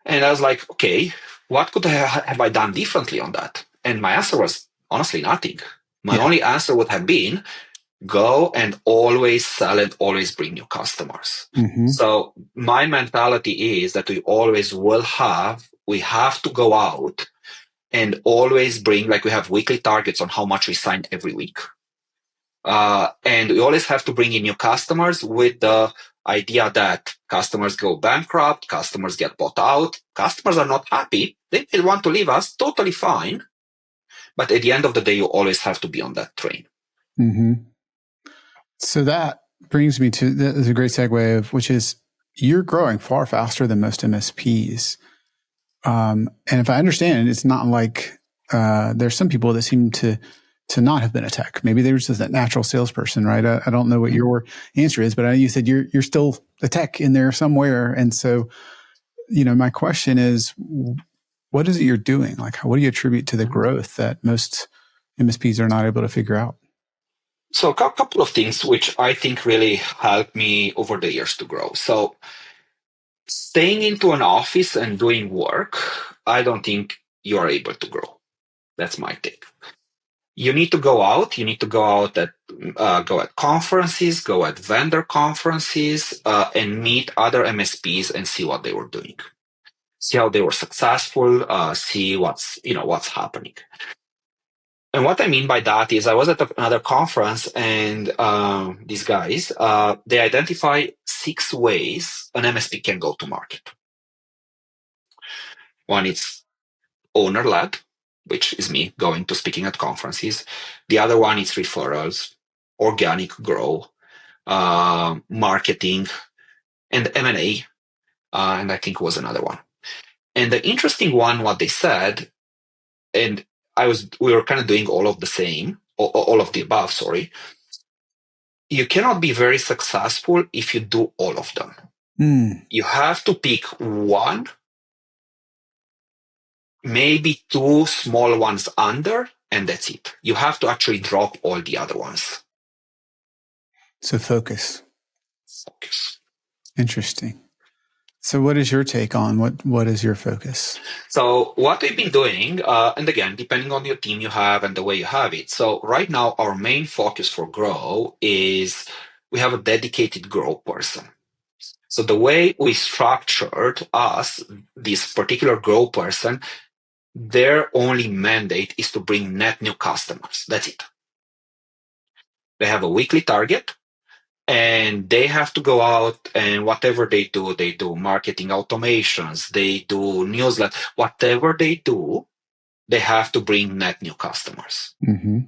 And I was like, okay, what could have I done differently on that? And my answer was honestly nothing. My only answer would have been go and always sell and always bring new customers. Mm-hmm. So my mentality is that we have to go out and always bring, like we have weekly targets on how much we sign every week. And we always have to bring in new customers with the idea that customers go bankrupt, customers get bought out, customers are not happy, they want to leave us, totally fine. But at the end of the day, you always have to be on that train. Mm-hmm. So that brings me to, that is a great segue which is you're growing far faster than most MSPs. And if I understand, it's not like there's some people that seem to not have been a tech. Maybe they were just that natural salesperson, right? I don't know what your answer is, but you said you're still a tech in there somewhere. And so, my question is, what is it you're doing? Like, what do you attribute to the growth that most MSPs are not able to figure out? So a couple of things which I think really helped me over the years to grow. So staying into an office and doing work, I don't think you are able to grow. That's my take. You need to go out. You need to go at conferences, go at vendor conferences, and meet other MSPs and see what they were doing, see how they were successful, see what's happening. And what I mean by that is I was at another conference and these guys, they identify 6 ways an MSP can go to market. One is owner-led, which is me going to speaking at conferences. The other one is referrals, organic growth, marketing, and M&A, and I think was another one. And the interesting one, what they said, and we were kind of doing all of the same, all of the above, sorry. You cannot be very successful if you do all of them. You have to pick one, maybe 2 small ones under, and that's it. You have to actually drop all the other ones. So focus. Focus. Interesting. So what is your take on what is your focus? So what we've been doing, and again, depending on your team you have and the way you have it. So right now, our main focus for Grow is we have a dedicated Grow person. So the way we structured this particular Grow person, their only mandate is to bring net new customers. That's it. They have a weekly target. And they have to go out and whatever they do marketing automations, they do newsletter, whatever they do, they have to bring net new customers. Mm-hmm.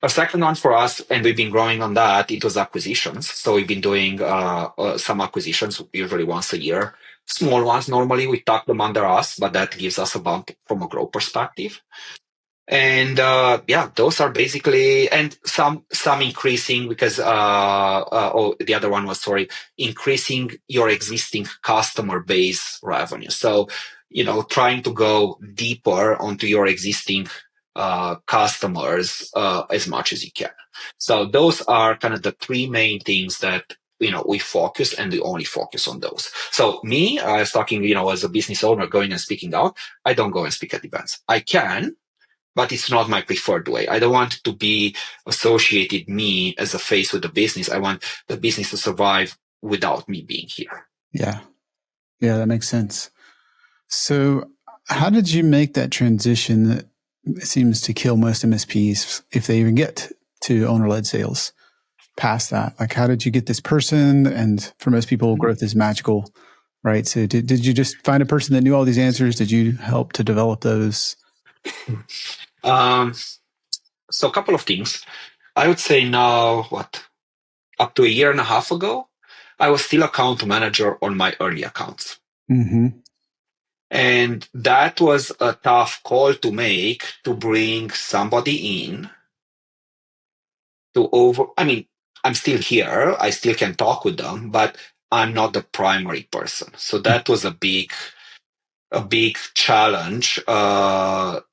A second one for us, and we've been growing on that, it was acquisitions. So we've been doing some acquisitions, usually once a year. Small ones, normally we tuck them under us, but that gives us a bump from a growth perspective. And those are basically, and some increasing because the other one was increasing your existing customer base revenue. So trying to go deeper onto your existing customers as much as you can. So those are kind of the 3 main things that we focus, and we only focus on those. So me, I was talking, as a business owner going and speaking out, I don't go and speak at events. I can, but it's not my preferred way. I don't want to be associated me as a face with the business. I want the business to survive without me being here. Yeah. Yeah, that makes sense. So how did you make that transition seems to kill most MSPs if they even get to owner-led sales past that. Like, how did you get this person? And for most people, growth is magical, right? So did you just find a person that knew all these answers? Did you help to develop those? So a couple of things. I would say now, up to a year and a half ago, I was still account manager on my early accounts. Mm-hmm. And that was a tough call to make, to bring somebody in I'm still here. I still can talk with them, but I'm not the primary person. So that was a big challenge, for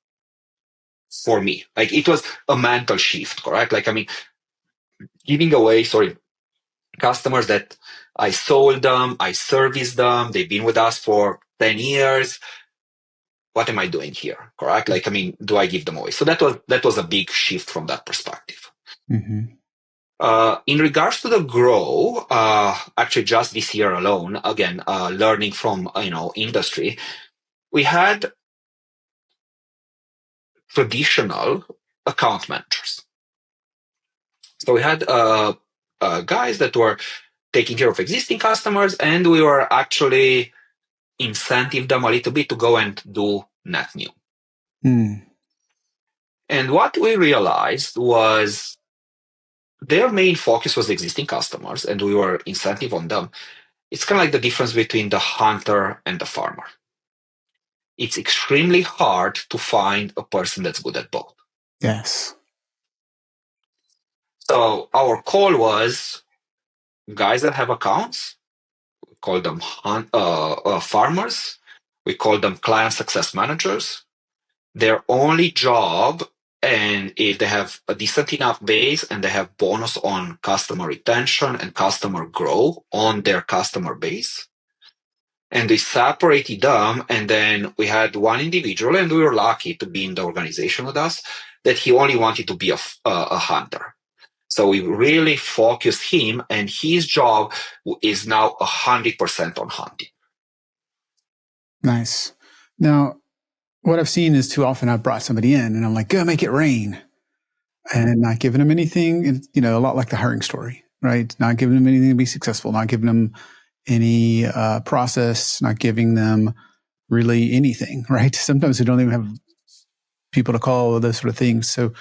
me. Like, it was a mental shift, correct? Like, giving away, customers that I sold them, I serviced them, they've been with us for 10 years. What am I doing here? Correct? Like, do I give them away? So that was a big shift from that perspective. Mm-hmm. In regards to the grow, actually just this year alone, again, learning from, industry, we had traditional account managers. So we had guys that were taking care of existing customers, and we were actually incentive them a little bit to go and do net new. Mm. And what we realized was their main focus was existing customers, and we were incentive on them. It's kind of like the difference between the hunter and the farmer. It's extremely hard to find a person that's good at both. Yes. So our call was guys that have accounts. We call them farmers. We call them client success managers. Their only job, and if they have a decent enough base and they have bonus on customer retention and customer growth on their customer base, and we separated them, and then we had one individual, and we were lucky to be in the organization with us, that he only wanted to be a hunter. So we really focused him, and his job is now 100% on hunting. Nice. Now, what I've seen is too often I've brought somebody in and I'm like, go make it rain, and not giving them anything. And, a lot like the hiring story, right? Not giving them anything to be successful, not giving them any process, not giving them really anything, right? Sometimes we don't even have people to call, those sort of things. So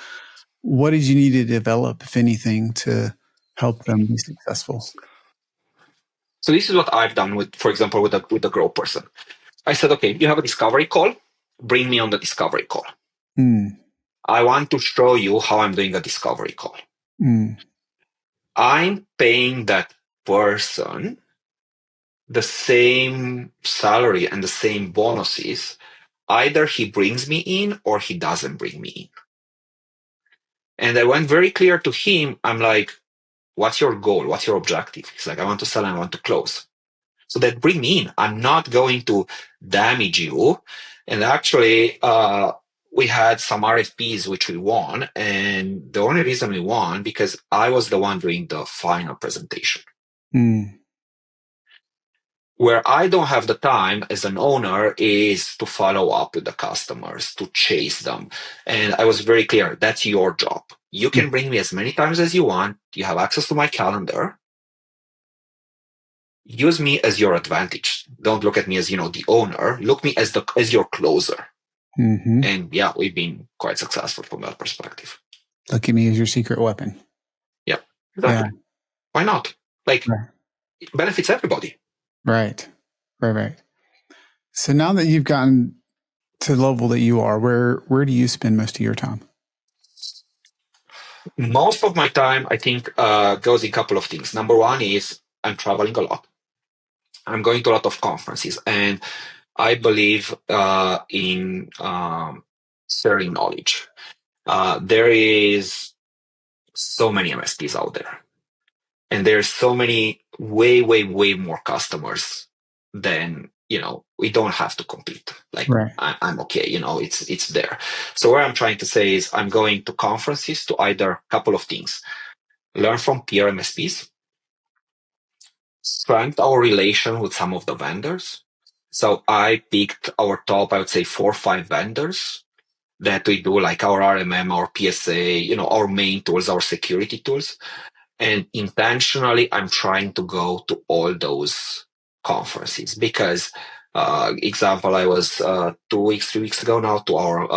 what did you need to develop, if anything, to help them be successful? So this is what I've done with, for example, with the grow person. I said, okay, you have a discovery call. Bring me on the discovery call. Mm. I want to show you how I'm doing a discovery call. Mm. I'm paying that person the same salary and the same bonuses. Either he brings me in or he doesn't bring me in. And I went very clear to him. I'm like, what's your goal? What's your objective? He's like, I want to sell and I want to close. So that bring me in. I'm not going to damage you. And actually, we had some RFPs which we won. And the only reason we won, because I was the one doing the final presentation. Mm. Where I don't have the time as an owner is to follow up with the customers, to chase them. And I was very clear, that's your job. You can bring me as many times as you want. You have access to my calendar. Use me as your advantage. Don't look at me as, the owner. Look me as your closer. Mm-hmm. And yeah, we've been quite successful from that perspective. Look at me as your secret weapon. Yeah, exactly. Yeah. Why not? Like, right. It benefits everybody. Right. So now that you've gotten to the level that you are, where do you spend most of your time? Most of my time, I think, goes in a couple of things. Number one is I'm traveling a lot. I'm going to a lot of conferences, and I believe in sharing knowledge. There is so many MSPs out there, and there's so many way, way, way more customers than, we don't have to compete. Like, right. I'm okay, it's there. So what I'm trying to say is I'm going to conferences to either a couple of things: learn from peer MSPs, strengthen our relation with some of the vendors. So I picked our top, I would say 4 or 5 vendors that we do, like our RMM, our PSA, our main tools, our security tools. And intentionally, I'm trying to go to all those conferences because, example, I was 2 weeks, 3 weeks ago now to our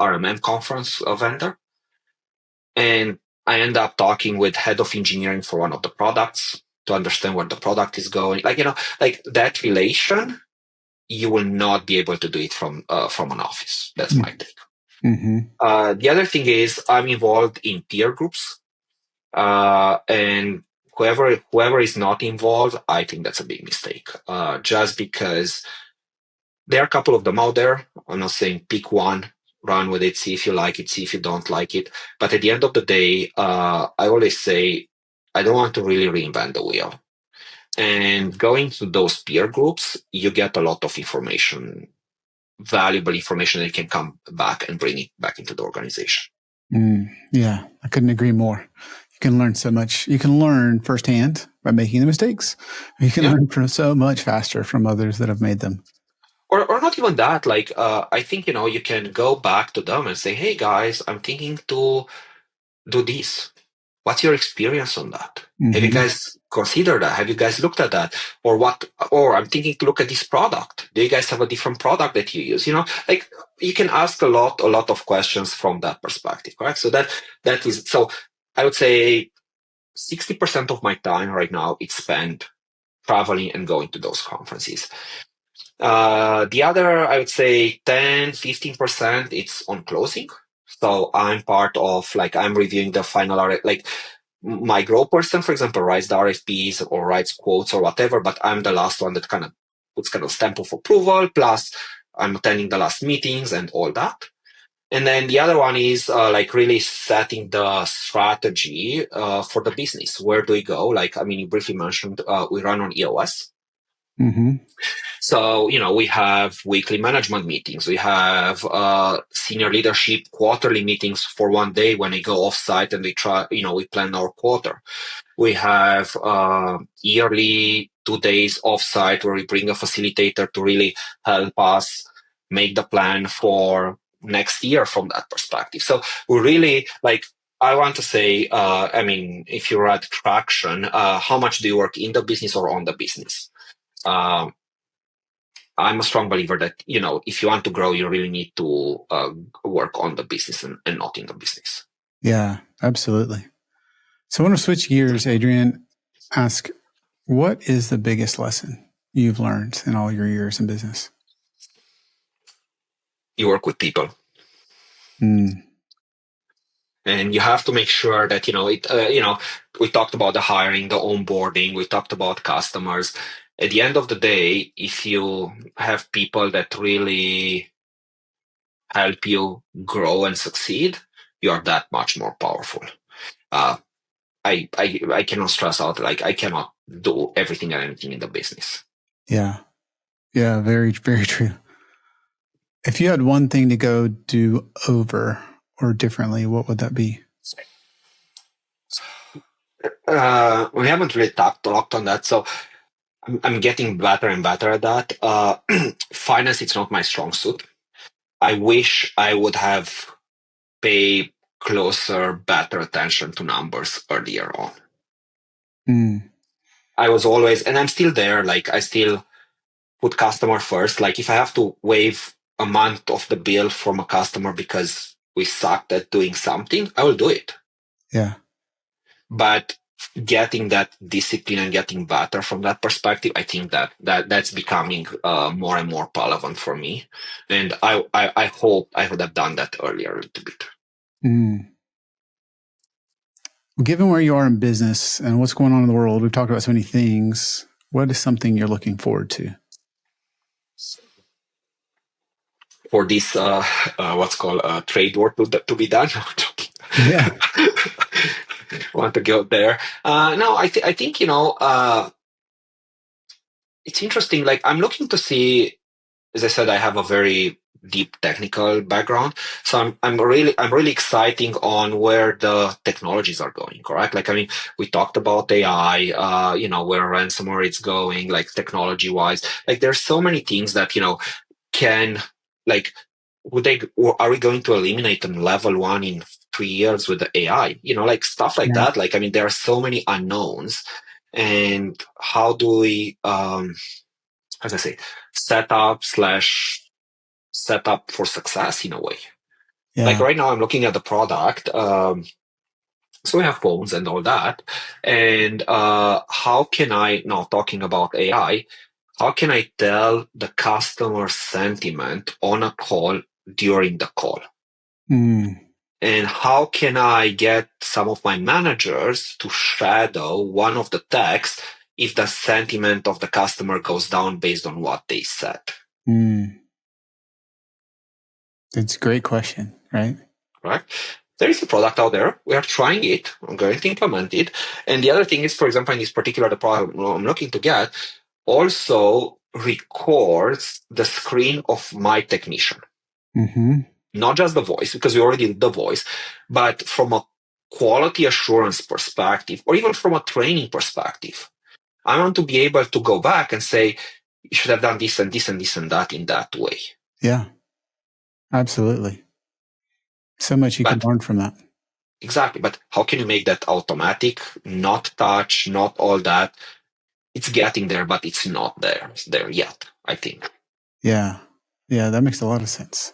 RMM conference vendor. And I end up talking with head of engineering for one of the products to understand where the product is going. Like that relation, you will not be able to do it from an office. That's my take. Mm-hmm. The other thing is I'm involved in peer groups, and whoever is not involved, I think that's a big mistake. Just because there are a couple of them out there. I'm not saying pick one, run with it, see if you like it, see if you don't like it. But at the end of the day, I always say I don't want to really reinvent the wheel. And going to those peer groups, you get a lot of information, valuable information that can come back and bring it back into the organization. Yeah, I couldn't agree more. You can learn so much. You can learn firsthand by making the mistakes. You can learn from so much faster from others that have made them. Or not even that. Like, I think, you can go back to them and say, hey, guys, I'm thinking to do this. What's your experience on that? Mm-hmm. Have you guys considered that? Have you guys looked at that? Or I'm thinking to look at this product. Do you guys have a different product that you use? Like you can ask a lot of questions from that perspective, correct? So so I would say 60% of my time right now is spent traveling and going to those conferences. The other, I would say 10-15%, it's on closing. So I'm part of, I'm reviewing the final, my grow person, for example, writes the RFPs or writes quotes or whatever, but I'm the last one that kind of puts kind of stamp of approval, plus I'm attending the last meetings and all that. And then the other one is really setting the strategy for the business. Where do we go? You briefly mentioned we run on EOS. Mm-hmm. So, we have weekly management meetings. We have senior leadership quarterly meetings for one day when they go offsite and we plan our quarter. We have yearly 2 days offsite where we bring a facilitator to really help us make the plan for next year from that perspective. So we really I want to say, if you're at traction, how much do you work in the business or on the business? I'm a strong believer that, if you want to grow, you really need to work on the business and not in the business. Yeah, absolutely. So I want to switch gears, Adrian, ask, what is the biggest lesson you've learned in all your years in business? You work with people. Mm. And you have to make sure that, we talked about the hiring, the onboarding, we talked about customers. At the end of the day, if you have people that really help you grow and succeed, you are that much more powerful. I cannot stress out, I cannot do everything and anything in the business. Yeah. Yeah, very, very true. If you had one thing to go do over or differently, what would that be? We haven't really talked on that, so I'm getting better and better at that. Finance, it's not my strong suit. I wish I would have paid closer, better attention to numbers earlier on. Mm. I was always, and I'm still there, I still put customer first. If I have to waive a month of the bill from a customer because we sucked at doing something, I will do it. Yeah. But getting that discipline and getting better from that perspective, I think that's becoming more and more relevant for me. And I hope I would have done that earlier a little bit. Mm. Given where you are in business and what's going on in the world, we've talked about so many things. What is something you're looking forward to? For this, what's called trade war to be done. Yeah. Want to go there? No, I think it's interesting. I'm looking to see. As I said, I have a very deep technical background, so I'm really exciting on where the technologies are going. Correct? We talked about AI. Where ransomware is going, technology wise. There's so many things that can or are we going to eliminate them level one in 3 years with the AI? Like stuff like Yeah. that. Like, I mean, there are so many unknowns, and how do we, as I say, set up for success in a way? Like Yeah. right now, I'm looking at the product. So we have phones and all that. And how can I, now talking about AI, how can I tell the customer sentiment on a call during the call? Mm. And how can I get some of my managers to shadow one of the texts if the sentiment of the customer goes down based on what they said? Mm. It's a great question, right? Right? There is a product out there. We are trying it. I'm going to implement it. And the other thing is, for example, in this particular the product I'm looking to get also records the screen of my technician. Mm-hmm. Not just the voice, because we already did the voice, but from a quality assurance perspective, or even from a training perspective. I want to be able to go back and say, you should have done this and this and this and that in that way. Yeah, absolutely. So much you can But learn from that. exactly, but how can you make that automatic, not touch, not all that? It's getting there, but it's not there yet, I think. Yeah. Yeah, that makes a lot of sense.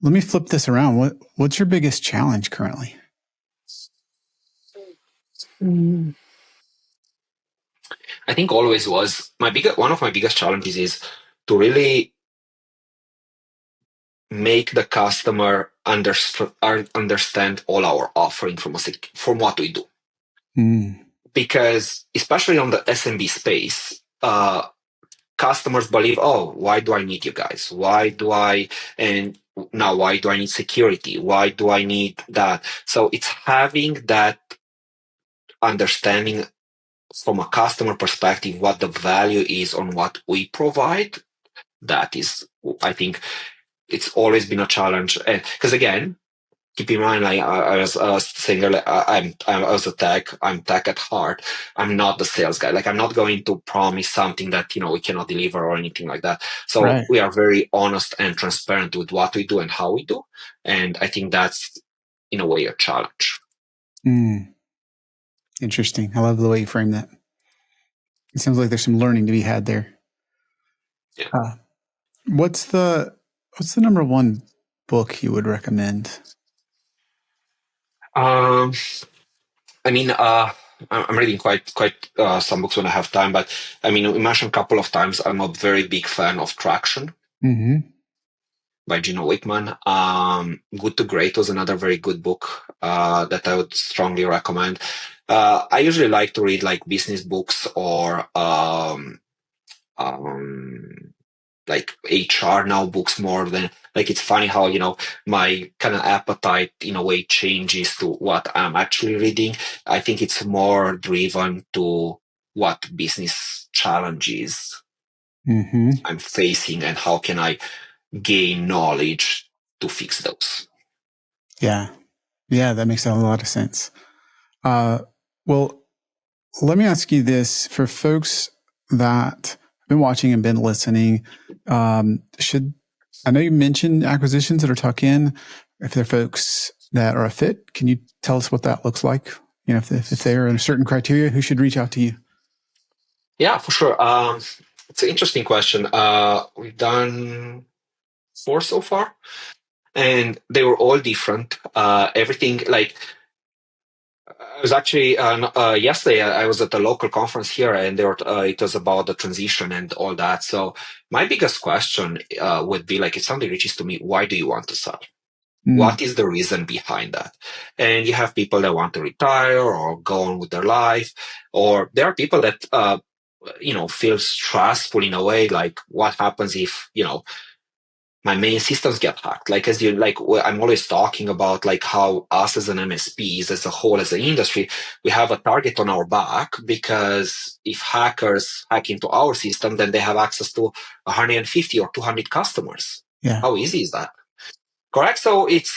Let me flip this around. What's your biggest challenge currently? I think always was one of my biggest challenges is to really make the customer understand all our offering from what we do. Mm. Because especially on the SMB space, customers believe, oh, why do I need you guys? And now why do I need security? Why do I need that? So it's having that understanding from a customer perspective, what the value is on what we provide. That is, I think, it's always been a challenge. And because again, keep in mind, like I was saying earlier, I was I'm tech at heart. I'm not the sales guy. Like I'm not going to promise something that we cannot deliver or anything like that. So Right. we are very honest and transparent with what we do and how we do. And I think that's in a way a challenge. Mm. Interesting. I love the way you frame that. It sounds like there's some learning to be had there. Yeah. Uh, what's the number one book you would recommend? Um, I mean, I'm reading quite some books when I have time, but I mean, we mentioned a couple of times. I'm a very big fan of Traction Mm-hmm. by Gino Wickman. Good to Great was another very good book that I would strongly recommend. I usually like to read like business books or um, like HR now books more than like it's funny how my kind of appetite in a way changes to what I'm actually reading. I think it's more driven to what business challenges Mm-hmm. I'm facing and how can I gain knowledge to fix those. Yeah. Yeah, that makes a lot of sense. Well, let me ask you this for folks that have been watching and been listening. Should I know you mentioned acquisitions that are tuck in? If they're folks that are a fit, can you tell us what that looks like? If they're in a certain criteria, who should reach out to you? Yeah, for sure. It's an interesting question. We've done 4 so far, and they were all different. Everything like I was actually yesterday. I was at a local conference here, and it was about the transition and all that. So my biggest question would be like, if somebody reaches to me, why do you want to sell? Mm. What is the reason behind that? And you have people that want to retire or go on with their life, or there are people that feel stressful in a way. Like, what happens if my main systems get hacked? Like, as you like, I'm always talking about like how us as an MSPs, as a whole, as an industry, we have a target on our back because if hackers hack into our system, then they have access to 150 or 200 customers. Yeah. How easy is that? Correct. So it's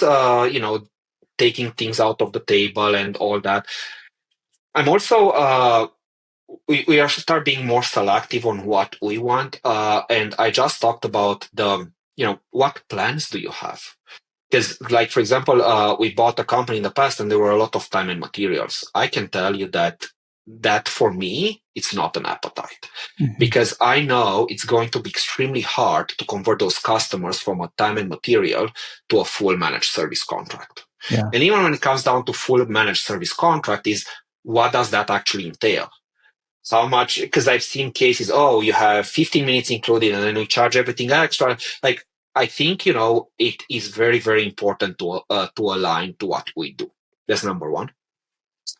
taking things out of the table and all that. I'm also we are start being more selective on what we want. And I just talked about what plans do you have? Because, like, for example, we bought a company in the past and there were a lot of time and materials. I can tell you that for me, it's not an appetite because I know it's going to be extremely hard to convert those customers from a time and material to a full managed service contract. Yeah. And even when it comes down to full managed service contract is what does that actually entail? How much, because I've seen cases, you have 15 minutes included and then we charge everything extra. Like, I think, it is very, very important to align to what we do. That's number one.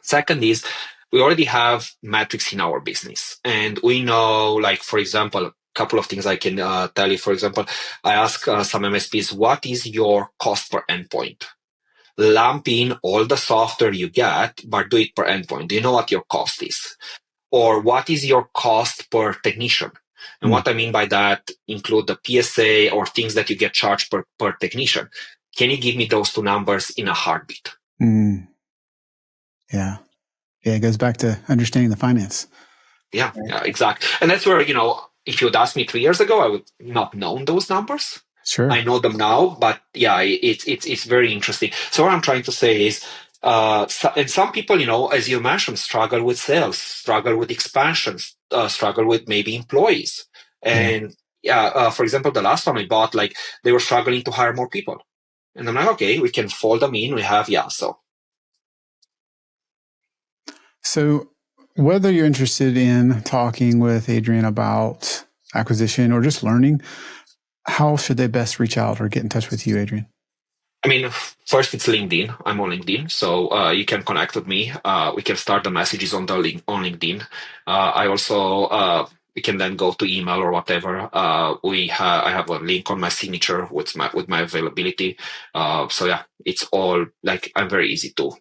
Second is we already have metrics in our business and we know, like, for example, a couple of things I can tell you. For example, I ask some MSPs, what is your cost per endpoint? Lump in all the software you get, but do it per endpoint. Do you know what your cost is? Or what is your cost per technician? And what I mean by that include the PSA or things that you get charged per technician. Can you give me those two numbers in a heartbeat? Yeah. Yeah, it goes back to understanding the finance. Yeah, exactly. And that's where, if you would ask me 3 years ago, I would not known those numbers. Sure. I know them now, but yeah, it's very interesting. So what I'm trying to say is, and some people, as you mentioned, struggle with sales, struggle with expansions, struggle with maybe employees. And for example, the last one I bought, like they were struggling to hire more people. And I'm like, okay, we can fold them in. We have, So whether you're interested in talking with Adrian about acquisition or just learning, how should they best reach out or get in touch with you, Adrian? I mean, first it's LinkedIn. I'm on LinkedIn, so you can connect with me. We can start the messages on LinkedIn. I also we can then go to email or whatever. I have a link on my signature with my availability. So yeah, it's all like I'm very easy to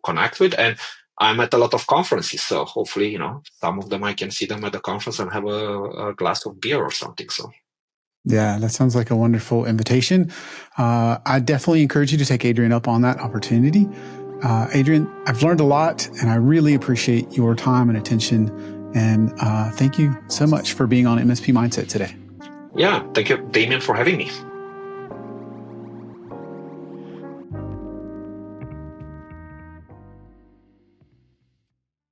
connect with, and I'm at a lot of conferences. So hopefully, some of them I can see them at the conference and have a glass of beer or something. So. Yeah, that sounds like a wonderful invitation. I definitely encourage you to take Adrian up on that opportunity. Adrian, I've learned a lot and I really appreciate your time and attention. And thank you so much for being on MSP Mindset today. Yeah, thank you, Damien, for having me.